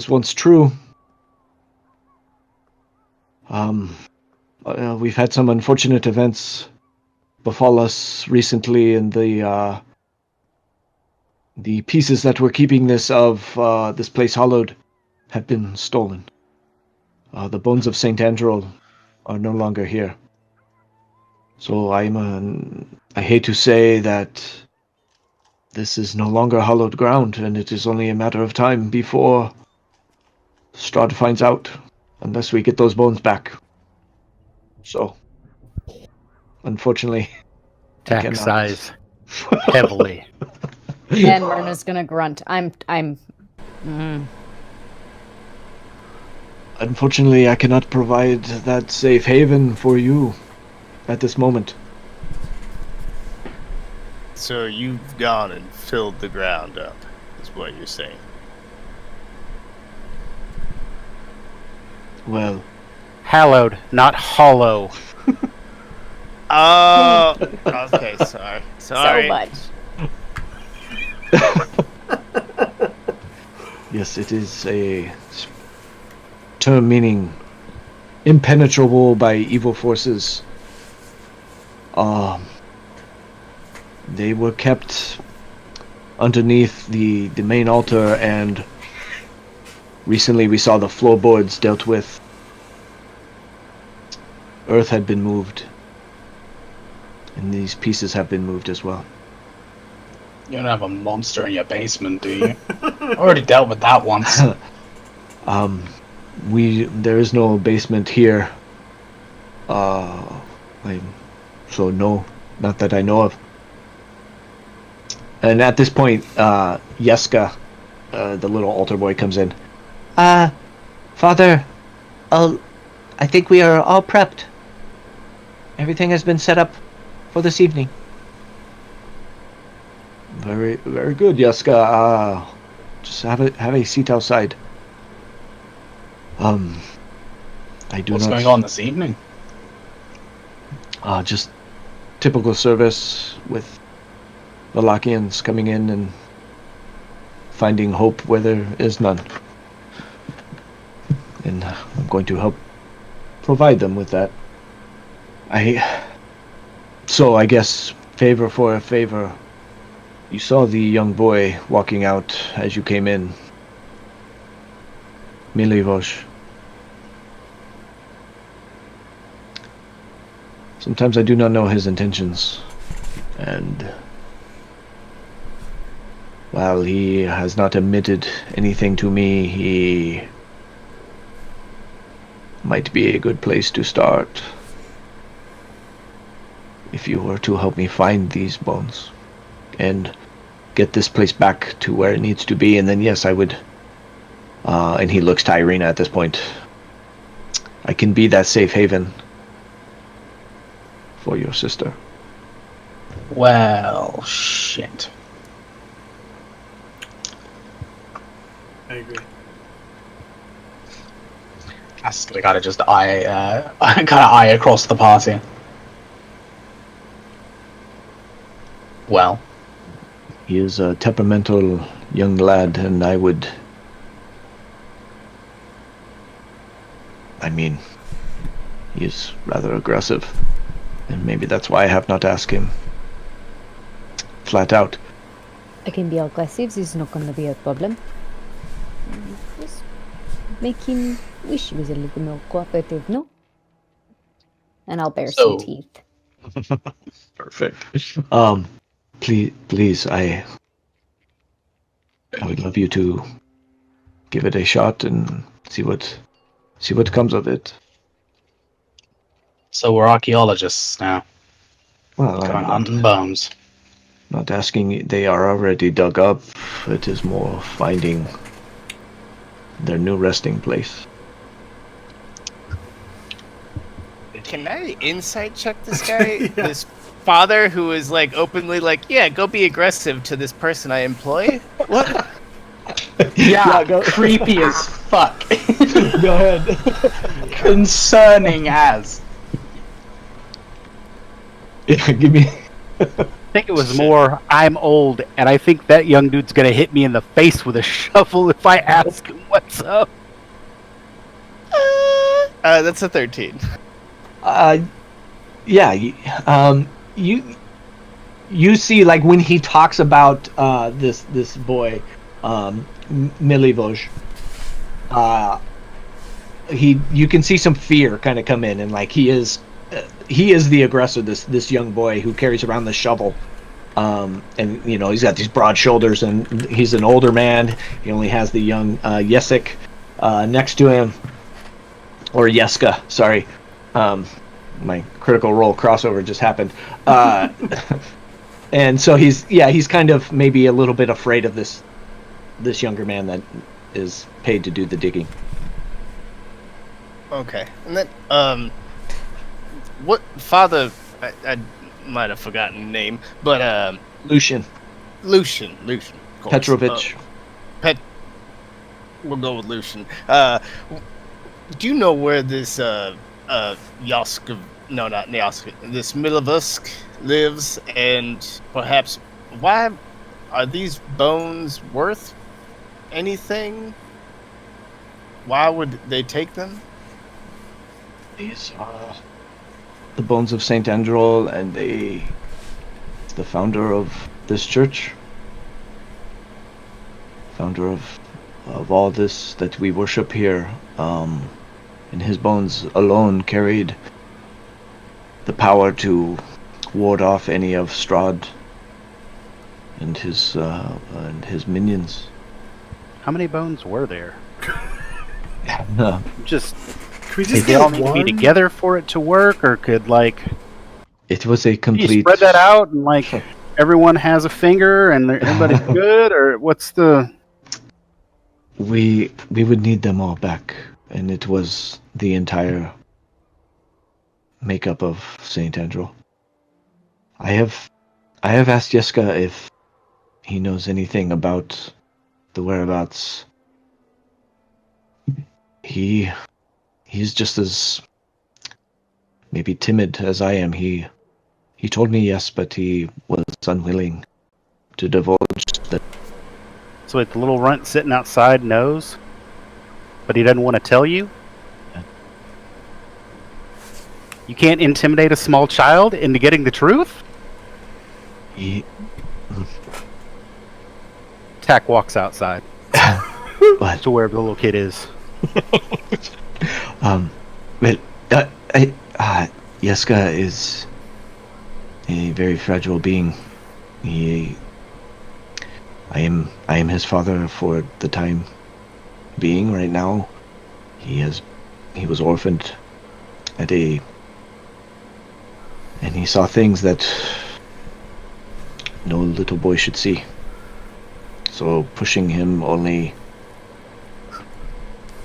once true. We've had some unfortunate events befall us recently, and the pieces that were keeping this place hallowed have been stolen. The bones of Saint Andrew are no longer here. So I hate to say that this is no longer hallowed ground, and it is only a matter of time before Strahd finds out, unless we get those bones back. So, unfortunately, Tack size heavily. And Myrna's gonna grunt. Unfortunately, I cannot provide that safe haven for you at this moment. So you've gone and filled the ground up, is what you're saying. Well, Hallowed, not hollow. Oh, okay, sorry. So much. yes, it is a term meaning impenetrable by evil forces. They were kept underneath the main altar, and recently we saw the floorboards dealt with. Earth had been moved, and these pieces have been moved as well. You don't have a monster in your basement, do you? I already dealt with that once. There is no basement here. So no, not that I know of. And at this point, Yeska, the little altar boy, comes in. Father, I think we are all prepped. Everything has been set up for this evening. Very, very good, Yeska. Just have a seat outside. What's going on this evening? Just typical service with Vallakians coming in and finding hope where there is none. And I'm going to help provide them with that. So I guess, favor for a favor. You saw the young boy walking out as you came in. Milivosh. Sometimes I do not know his intentions. And while he has not admitted anything to me, he might be a good place to start. If you were to help me find these bones and get this place back to where it needs to be, and then yes, I would. And he looks to Irina at this point. I can be that safe haven for your sister. Well, shit. I agree. That's gonna gotta just eye across the party. Well, He is a temperamental young lad, and I mean, he is rather aggressive, and maybe that's why I have not asked him flat out. I can be aggressive. It's not going to be a problem. Just make him wish he was a little more cooperative, no? And I'll bare some So- teeth. Perfect. Please, I would love you to give it a shot and see what comes of it. so we're archaeologists now, Well, going I'm hunting bones. not asking. They are already dug up. It is more finding their new resting place. Can I insight check this guy? This father who is like openly like, yeah, go be aggressive to this person I employ? What? Yeah, go. creepy as fuck. Go ahead. Concerning as. Yeah, give me. I think it was more, I'm old, and I think that young dude's gonna hit me in the face with a shovel if I ask him what's up. That's a 13. Yeah. You see, like when he talks about this boy, Milivoj, you can see some fear kind of come in, and like he is the aggressor, this young boy who carries around the shovel, and you know he's got these broad shoulders, and he's an older man. He only has the young Yesik next to him, or Yeska, sorry. My Critical Role crossover just happened. And so he's kind of maybe a little bit afraid of this younger man that is paid to do the digging. Okay. And then, what father, I might have forgotten the name, but, Lucian Lucian, of course. Petrovich. We'll go with Lucian. Do you know where this, Yosk, no, not Yosk, this Milivusk lives, and perhaps why are these bones worth anything? Why would they take them? These are the bones of Saint Androl, and the founder of this church, founder of all this that we worship here. And his bones alone carried the power to ward off any of Strahd and his minions. How many bones were there? Just, Can we did just they get all need to be one? together for it to work, or could like It was a you complete. spread that out and like everyone has a finger and everybody's good, or what's the? We would need them all back, and it was the entire makeup of Saint Andrel. I have asked Yeska if he knows anything about the whereabouts. He's just as maybe timid as I am. He told me yes, but he was unwilling to divulge that. So like the little runt sitting outside knows, but he doesn't want to tell you. You can't intimidate a small child into getting the truth? He, Tack walks outside but to where the little kid is. well, Yeska is a very fragile being. I am his father for the time being. Right now, he was orphaned and he saw things that no little boy should see. So pushing him only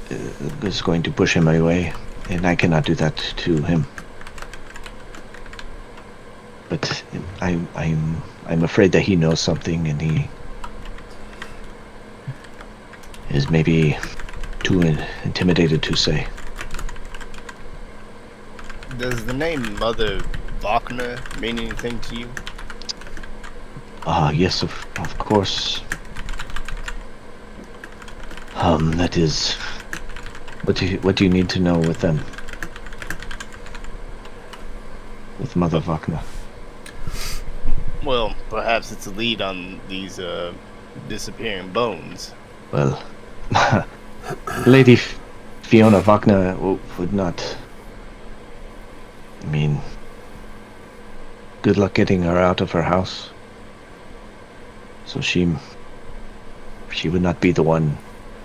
is going to push him away, and I cannot do that to him. But I'm afraid that he knows something, and he is maybe too intimidated to say. Does the name Mother Wagner mean anything to you? Yes, of course. That is. What do you need to know with them? With Mother Wagner. Well, perhaps it's a lead on these disappearing bones. Well, Lady Fiona Wagner would not. I mean, good luck getting her out of her house. So she would not be the one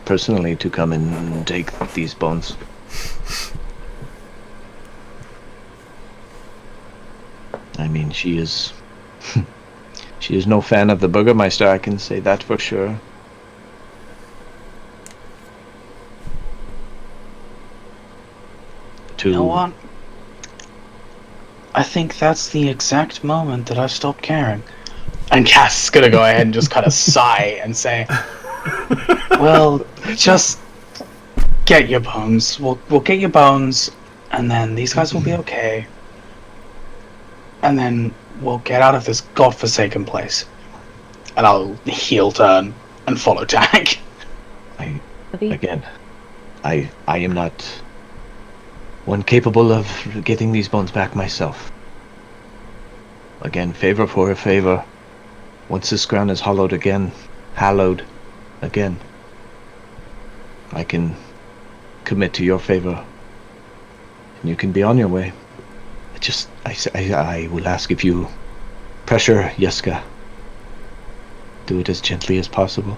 personally to come and take these bones. I mean, she is no fan of the Burgermeister, I can say that for sure. You know what? I think that's the exact moment that I stopped caring. And Cass is gonna go ahead and just kind of sigh and say, "Well, just get your bones. We'll get your bones, and then these guys will be okay. And then we'll get out of this godforsaken place." And I'll heel turn and follow Jack. I am not one capable of getting these bones back myself. Again, favor for a favor. Once this ground is hallowed again, I can commit to your favor, and you can be on your way. I will ask if you pressure Yeska. Do it as gently as possible.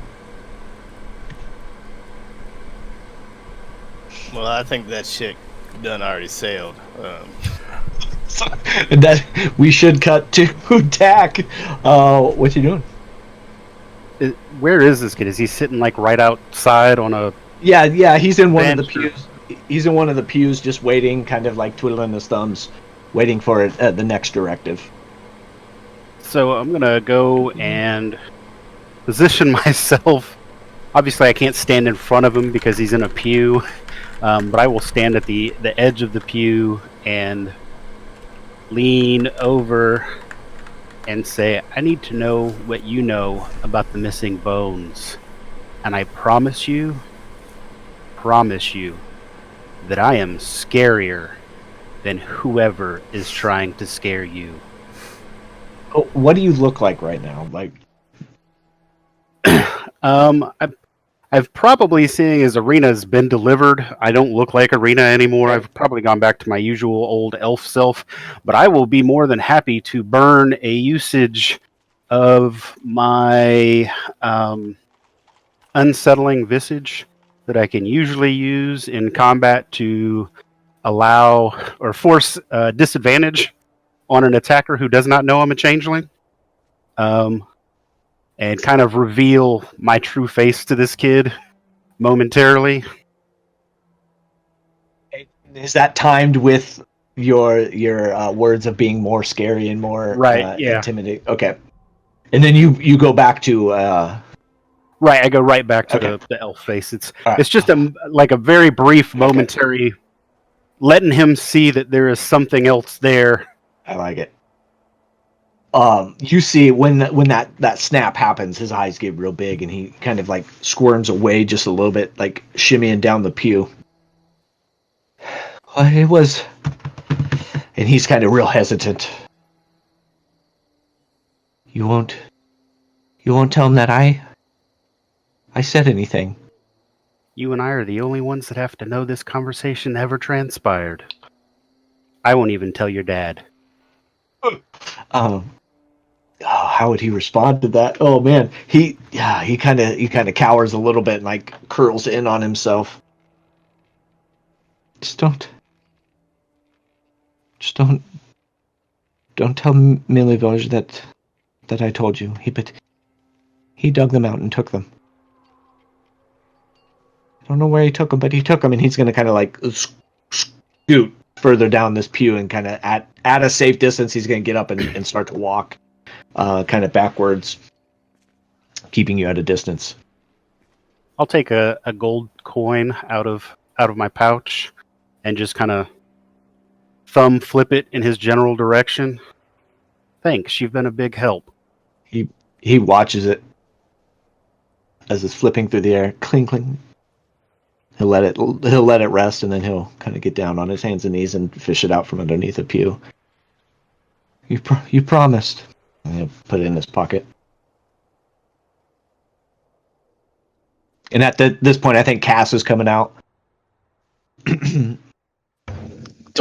Well, I think that shit done already sailed. That we should cut to Dak. What you doing? Where is this kid? Is he sitting like right outside on a? Yeah. He's in one of the bench? pews. He's in one of the pews, just waiting, kind of like twiddling his thumbs, waiting for the next directive. So I'm gonna go and position myself. Obviously, I can't stand in front of him because he's in a pew, but I will stand at the edge of the pew and lean over and say, "I need to know what you know about the missing bones, and I promise you that I am scarier than whoever is trying to scare you." Oh, what do you look like right now? Like, I've probably, seeing as Arena's been delivered, I don't look like Arena anymore. I've probably gone back to my usual old elf self, but I will be more than happy to burn a usage of my unsettling visage that I can usually use in combat to allow or force disadvantage on an attacker who does not know I'm a changeling. And kind of reveal my true face to this kid momentarily. is that timed with your words of being more scary and more intimidating? Okay, and then you go back to Right, I go right back to the elf face. It's just a very brief momentary letting him see that there is something else there. I like it. You see when that snap happens, his eyes get real big, and he kind of like squirms away just a little bit, like shimmying down the pew. It was, and he's kind of real hesitant. You won't tell him that I said anything. You and I are the only ones that have to know this conversation ever transpired. I won't even tell your dad. How would he respond to that? Oh man, he kind of cowers a little bit and like curls in on himself. Just don't tell Milivoj that I told you. He dug them out and took them. I don't know where he took them, but he took them, and he's gonna kind of like scoot further down this pew and kind of at a safe distance, he's going to get up and start to walk kind of backwards, keeping you at a distance. I'll take a gold coin out of my pouch and just kind of thumb flip it in his general direction. Thanks, you've been a big help. He watches it as it's flipping through the air, cling cling. He'll let it rest, and then he'll kind of get down on his hands and knees and fish it out from underneath a pew. You promised. And he'll put it in his pocket. And at this point, I think Cass is coming out. Do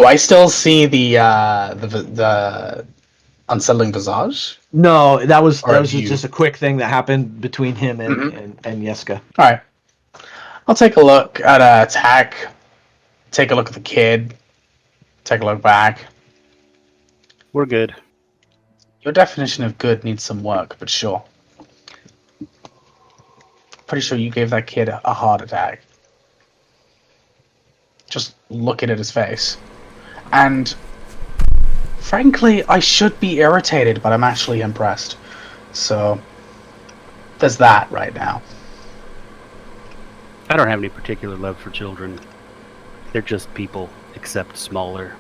I still see the unsettling visage? No, that was Or just a quick thing that happened between him and Yeska. All right. I'll take a look at Tack. Take a look at the kid. Take a look back. We're good. Your definition of good needs some work, but sure. Pretty sure you gave that kid a heart attack. Just looking at his face. And frankly, I should be irritated, but I'm actually impressed. So there's that right now. I don't have any particular love for children. They're just people, except smaller.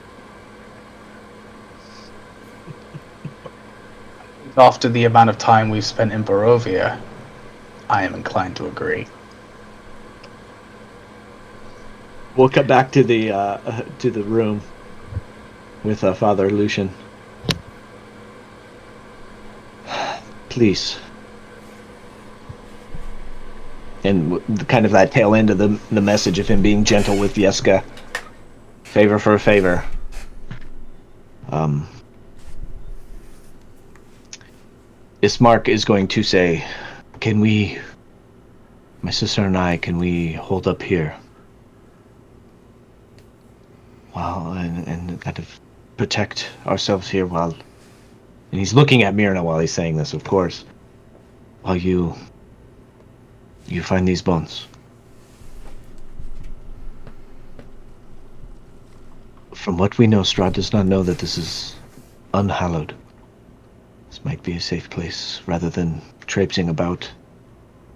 After the amount of time we've spent in Barovia, I am inclined to agree. We'll cut back to the room with Father Lucian. Please. And kind of that tail end of the message of him being gentle with Yeska. Favor for a favor. Ismark is going to say, can we, my sister and I, can we hold up here? Well, and kind of protect ourselves here while, and he's looking at Myrna while he's saying this, of course, while you find these bones. From what we know, Strahd does not know that this is unhallowed. This might be a safe place, rather than traipsing about.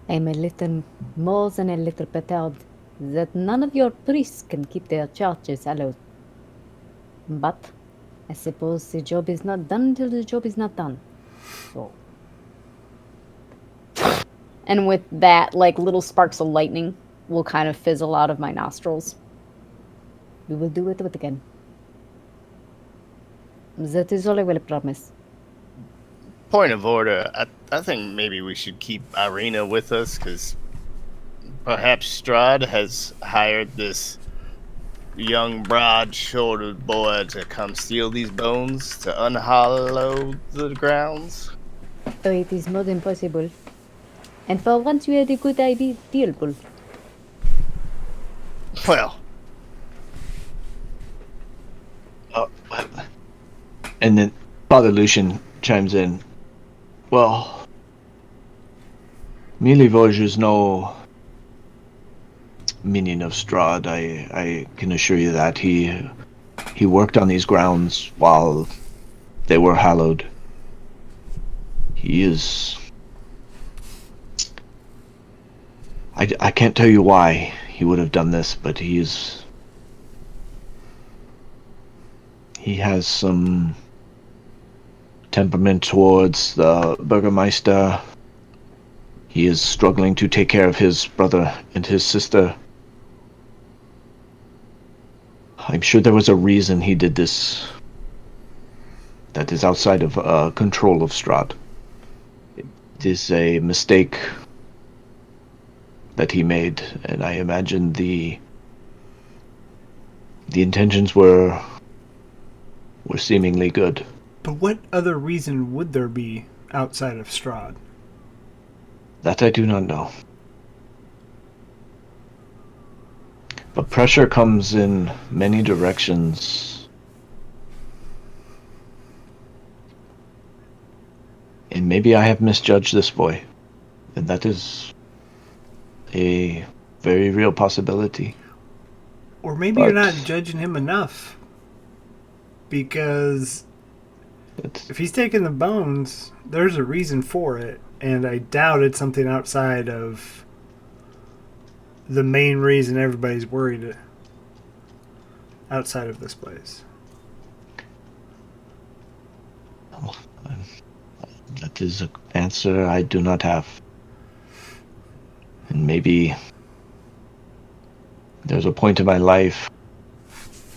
I'm a little more than a little perturbed that none of your priests can keep their churches hallowed. But I suppose the job is not done until the job is not done. So. And with that, like, little sparks of lightning will kind of fizzle out of my nostrils. We will do it again. That is all I will promise. Point of order, I think maybe we should keep Irina with us, because perhaps Strahd has hired this young, broad-shouldered boy to come steal these bones to unhollow the grounds. Oh, it is more than possible. And for once you had a good idea, Bull. Well, And then Father Lucian chimes in. Well, Milivoj is no minion of Strahd. I can assure you that he worked on these grounds while they were hallowed. He is. I can't tell you why he would have done this, but he has some temperament towards the Burgermeister. He is struggling to take care of his brother and his sister. I'm sure there was a reason he did this that is outside of control of Strahd. It is a mistake that he made, and I imagine the intentions were seemingly good. But what other reason would there be outside of Strahd? That I do not know. But pressure comes in many directions. And maybe I have misjudged this boy. And that is a very real possibility. Or maybe you're not judging him enough. because It's, if he's taking the bones, there's a reason for it, and I doubt it's something outside of the main reason everybody's worried outside of this place. that is an answer I do not have. And maybe there's a point in my life,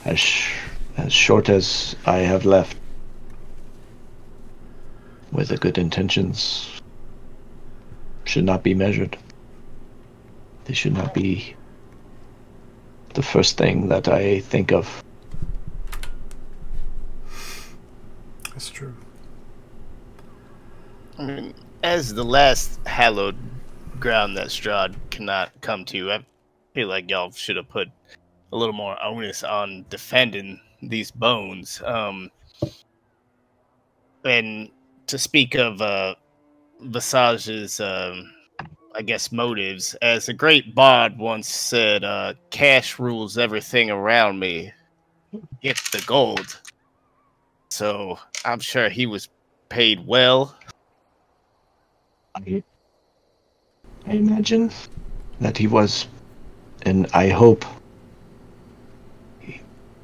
as short as I have left, where the good intentions should not be measured. They should not be the first thing that I think of. That's true. I mean, as the last hallowed ground that Strahd cannot come to, I feel like y'all should have put a little more onus on defending these bones. And to speak of Visage's, I guess, motives, as a great bard once said, cash rules everything around me. Get the gold. So I'm sure he was paid well. I imagine that he was, and I hope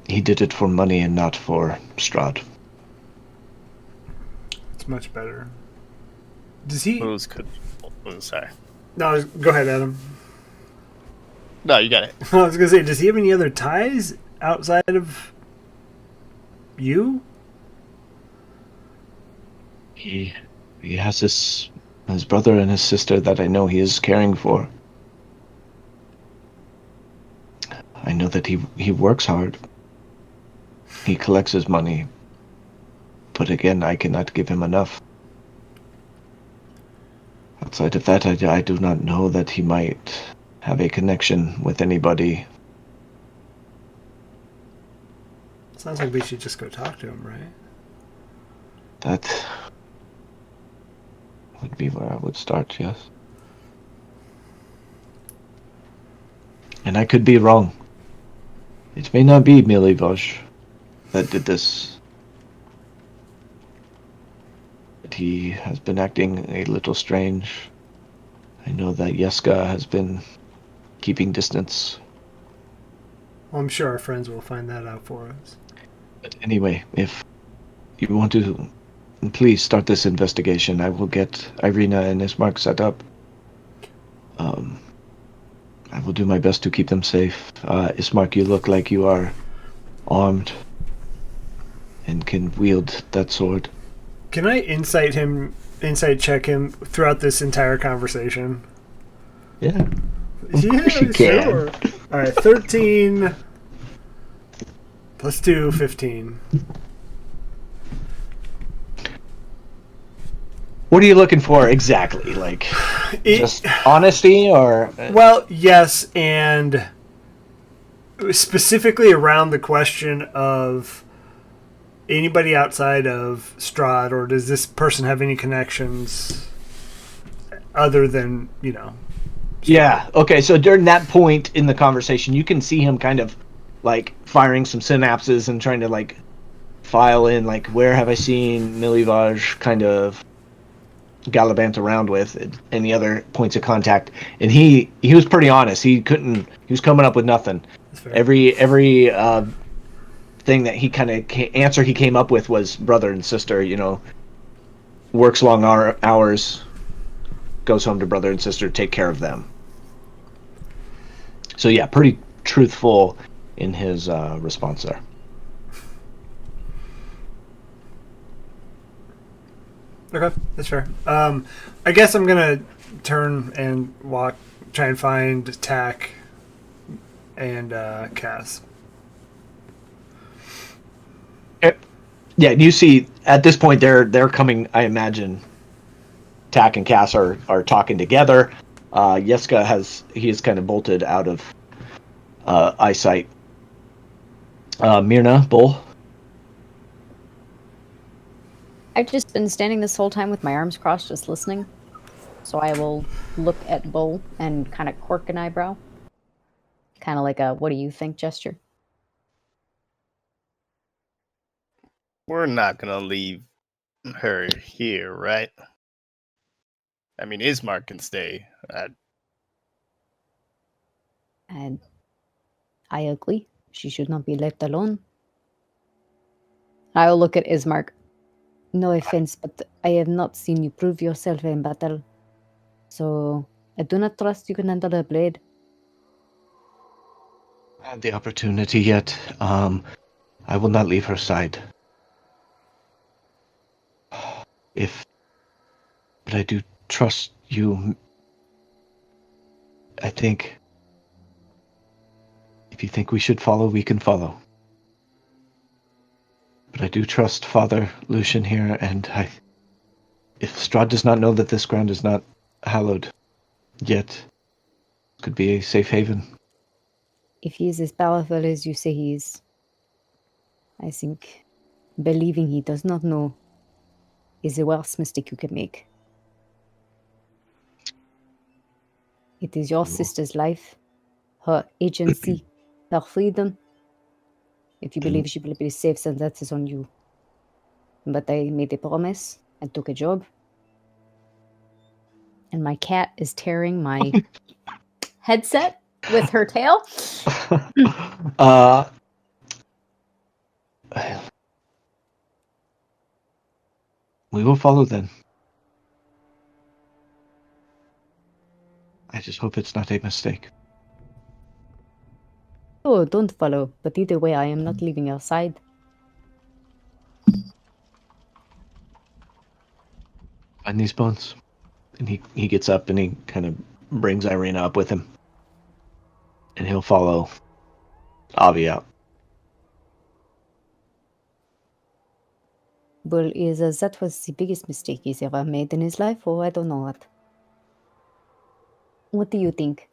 he did it for money and not for Strahd. It's much better. Does he? Sorry. No, go ahead, Adam. No, you got it. I was gonna say, does he have any other ties outside of you? He has his brother and his sister that I know he is caring for. I know that he works hard. He collects his money. But again, I cannot give him enough. Outside of that, I do not know that he might have a connection with anybody. Sounds like we should just go talk to him, right? That would be where I would start, yes. And I could be wrong. It may not be Milivosh that did this. But he has been acting a little strange. I know that Yeska has been keeping distance. Well, I'm sure our friends will find that out for us. But anyway, if you want to, please start this investigation. I will get Irina and Ismark set up. I will do my best to keep them safe. Ismark, you look like you are armed and can wield that sword. Can I insight check him throughout this entire conversation? Yeah. Yeah, you can. sure. All right, 13. Let's do 15. What are you looking for exactly? Like, just honesty or? Well, yes, and specifically around the question of anybody outside of Strahd, or does this person have any connections other than, Yeah. Okay. So during that point in the conversation, you can see him kind of like firing some synapses and trying to like file in like, where have I seen Milivaj kind of gallivant around with any other points of contact, and he was pretty honest. He was coming up with nothing. Every thing that he kind of answer he came up with was brother and sister, works long hours, goes home to brother and sister, take care of them. So yeah, pretty truthful in his response there. Okay, that's fair. I guess I'm gonna turn and try and find Tack and Cass. Yeah, you see at this point they're coming. I imagine Tack and Cass are talking together. Yeska is kind of bolted out of eyesight. Myrna, Bull. I've just been standing this whole time with my arms crossed, just listening. So I will look at Bull and kind of quirk an eyebrow. Kind of like a, what do you think gesture? we're not gonna leave her here, right? I mean, Ismark can stay. And I agree. She should not be left alone. I'll look at Ismark. No offense, but I have not seen you prove yourself in battle. So I do not trust you can handle a blade. Had the opportunity yet. I will not leave her side. But I do trust you. I think if you think we should follow, we can follow. But I do trust Father Lucian here, and if Strahd does not know that this ground is not hallowed yet, could be a safe haven. If he is as powerful as you say he is, I think believing he does not know is the worst mistake you can make. It is your sister's life, her agency, her freedom. If you believe she will be safe, then that is on you. But I made a promise. I took a job. And my cat is tearing my headset with her tail. We will follow then. I just hope it's not a mistake. Oh, don't follow. But either way, I am not leaving your side. Find these bones. And he gets up and he kind of brings Irina up with him. And he'll follow Avi out. Well, either that was the biggest mistake he's ever made in his life, or I don't know what. What do you think?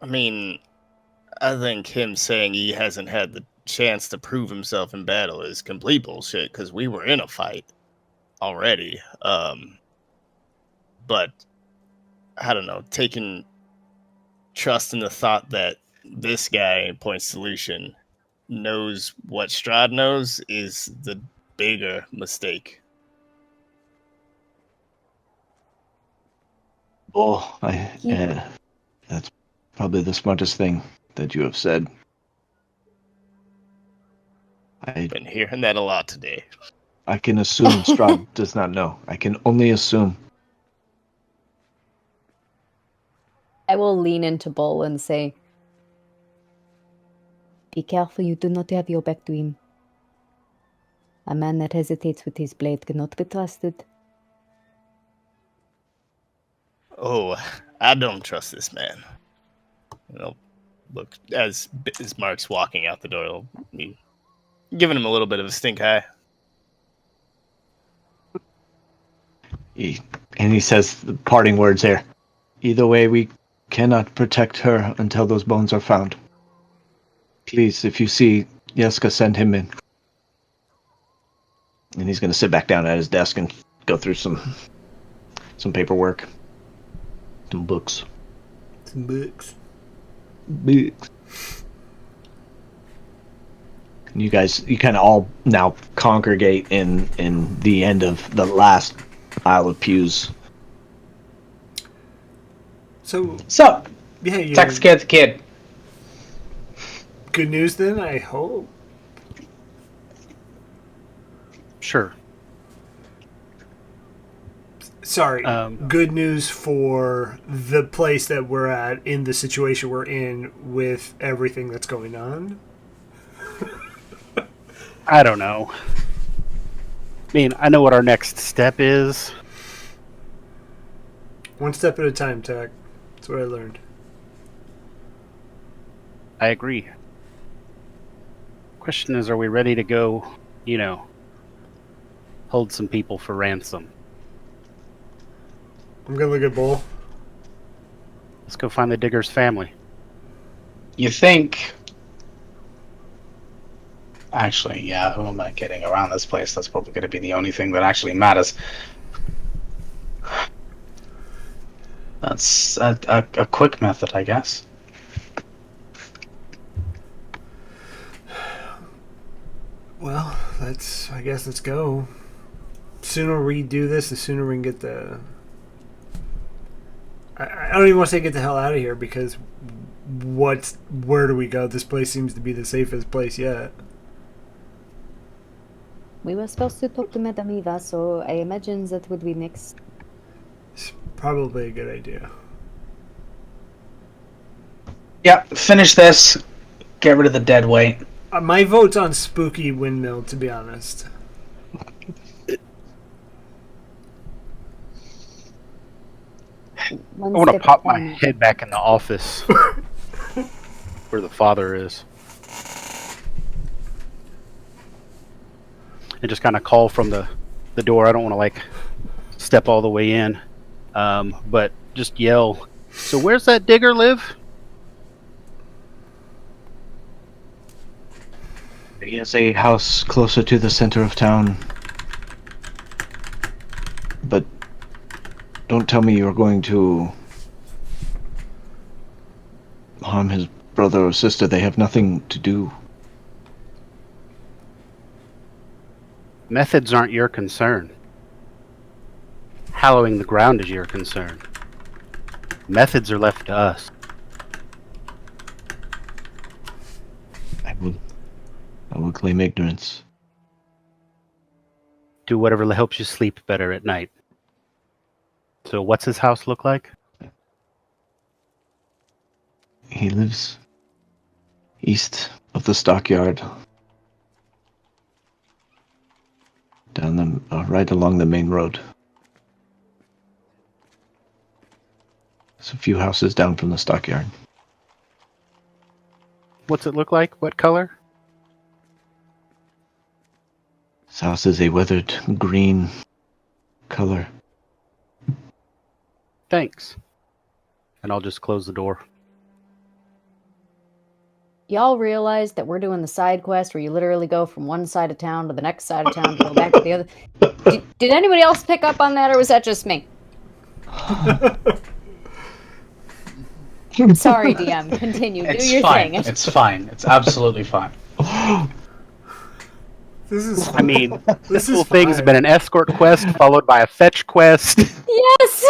I mean, I think him saying he hasn't had the chance to prove himself in battle is complete bullshit, because we were in a fight already. But I don't know, taking trust in the thought that this guy, points to Lucian, knows what Strahd knows is the bigger mistake. Oh, that's probably the smartest thing that you have said. I've been hearing that a lot today. I can assume Strahd does not know. I can only assume. I will lean into Bull and say, be careful you do not have your back to him. A man that hesitates with his blade cannot be trusted. Oh, I don't trust this man. Look, as Mark's walking out the door, giving him a little bit of a stink eye. He says the parting words here. Either way, we cannot protect her until those bones are found. Please, if you see Jeska, send him in. And he's going to sit back down at his desk and go through some paperwork. Some books. Books. You guys, you kind of all now congregate in the end of the last aisle of pews. So yeah, Tech scared the kid. Good news then, I hope. Sure. Sorry, good news for the place that we're at, in the situation we're in with everything that's going on. I don't know. I mean, I know what our next step is. One step at a time, Tech. That's what I learned. I agree. Question is, are we ready to go, hold some people for ransom? I'm gonna look at Bull. Let's go find the digger's family. You think... Actually, yeah, who am I kidding? Around this place, that's probably going to be the only thing that actually matters. That's a quick method, I guess. Well, I guess let's go. The sooner we do this, the sooner we can get the... I don't even want to say get the hell out of here, because where do we go? This place seems to be the safest place yet. We were supposed to talk to Madame Eva, so I imagine that would be next. It's probably a good idea. Yep, finish this. Get rid of the dead weight. My vote's on Spooky Windmill, to be honest. I want to pop my head back in the office where the father is. And just kind of call from the door. I don't want to like step all the way in, but just yell, "So where's that digger live?" He has a house closer to the center of town. But don't tell me you're going to harm his brother or sister. They have nothing to do. Methods aren't your concern. Hallowing the ground is your concern. Methods are left to us. I will claim ignorance. Do whatever helps you sleep better at night. So what's his house look like? He lives east of the stockyard. Down right along the main road. There's a few houses down from the stockyard. What's it look like? What color? This house is a weathered green color. Thanks. And I'll just close the door. Y'all realize that we're doing the side quest where you literally go from one side of town to the next side of town to go back to the other. Did anybody else pick up on that, or was that just me? Sorry, DM. Continue. It's Do your fine. thing. It's fine. It's absolutely fine. This is... I mean, This whole is thing's fine. been an escort quest followed by a fetch quest. Yes!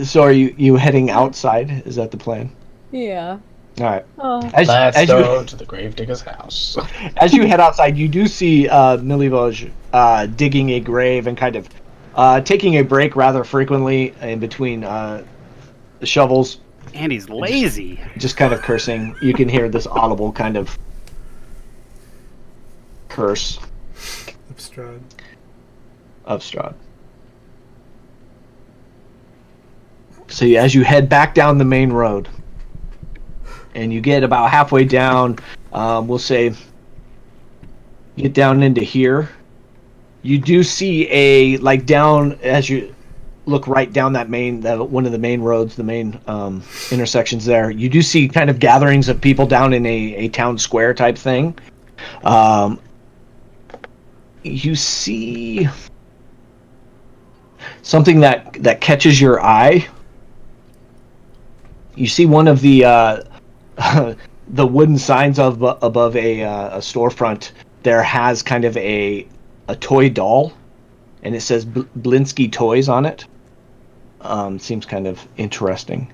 So are you heading outside? Is that the plan? Yeah. All right. Oh. Let's go to the gravedigger's house. As you head outside, you do see Milivoj digging a grave and kind of taking a break rather frequently in between the shovels. And he's lazy. Just kind of cursing. You can hear this audible kind of curse Strahd. of Strahd. So as you head back down the main road, and you get about halfway down, we'll say, get down into here, you do see down, as you look right down that one of the main roads, the main intersections there, you do see kind of gatherings of people down in a town square type thing. You see something that catches your eye. You see one of the the wooden signs above a storefront. There has kind of a toy doll, and it says Blinsky Toys on it. Seems kind of interesting.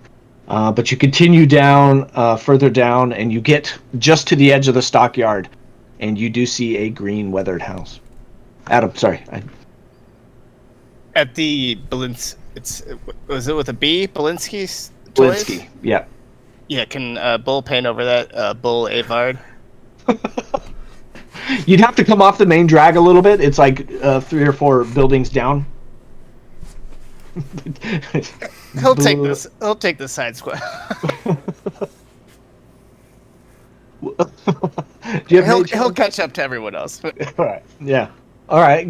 But you continue down, further down, and you get just to the edge of the stockyard, and you do see a green weathered house. Adam, sorry. At the was it with a B? Belinsky's Toys? Blinsky, yeah. Yeah, can Bull paint over that? Bull Avard? You'd have to come off the main drag a little bit. It's like 3 or 4 buildings down. He'll take this. He'll take the side squad. He'll catch up to everyone else. All right. Yeah. All right.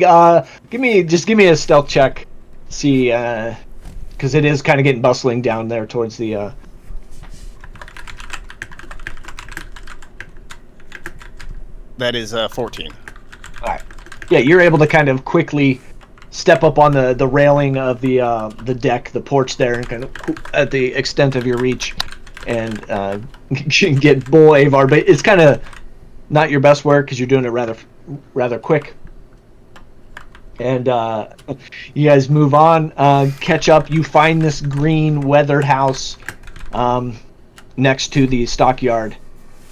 Give me a stealth check. See, because it is kind of getting bustling down there towards the. That is 14. All right. Yeah, you're able to kind of quickly step up on the railing of the deck, the porch there, and kind of at the extent of your reach, and get bull Avar. But it's kind of not your best work because you're doing it rather quick. And you guys move on, catch up. You find this green weathered house next to the stockyard.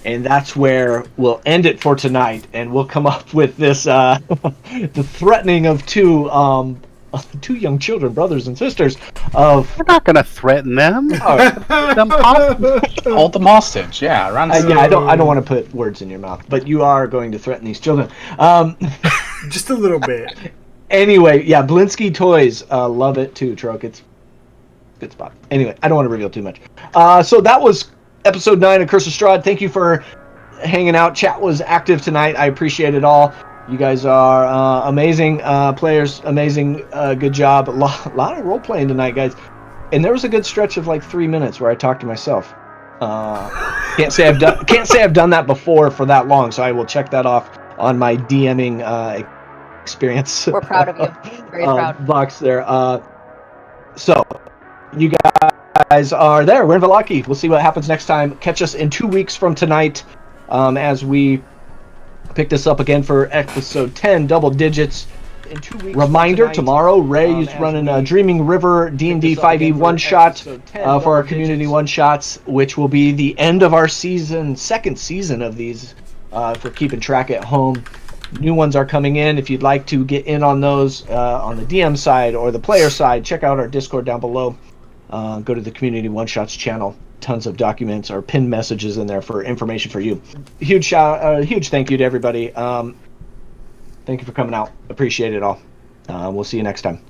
And that's where we'll end it for tonight. And we'll come up with this, the threatening of two young children, brothers and sisters, of... We're not going to threaten them. Hold them hostage. Yeah, ransom. I don't want to put words in your mouth, but you are going to threaten these children. Just a little bit. Anyway, yeah, Blinsky Toys, love it too, Troke. It's a good spot. Anyway, I don't want to reveal too much. So that was episode 9 of Curse of Strahd. Thank you for hanging out. Chat was active tonight. I appreciate it all. You guys are amazing players. Amazing, good job. A lot of role playing tonight, guys. And there was a good stretch of like 3 minutes where I talked to myself. Can't say I've done that before for that long. So I will check that off on my DMing experience. We're proud of you. Very proud. Box there. So you guys are there. We're in Vallaki. We'll see what happens next time. Catch us in 2 weeks from tonight as we pick this up again for episode 10, double digits. In 2 weeks. Reminder, tomorrow Ray is running a Dreaming River D&D 5e one-shot for our community one-shots, which will be the end of our season, second season of these, for keeping track at home. New ones are coming in. If you'd like to get in on those on the DM side or the player side, check out our Discord down below. Go to the Community One Shots channel. Tons of documents or pinned messages in there for information for you. Huge thank you to everybody. Thank you for coming out. Appreciate it all. We'll see you next time.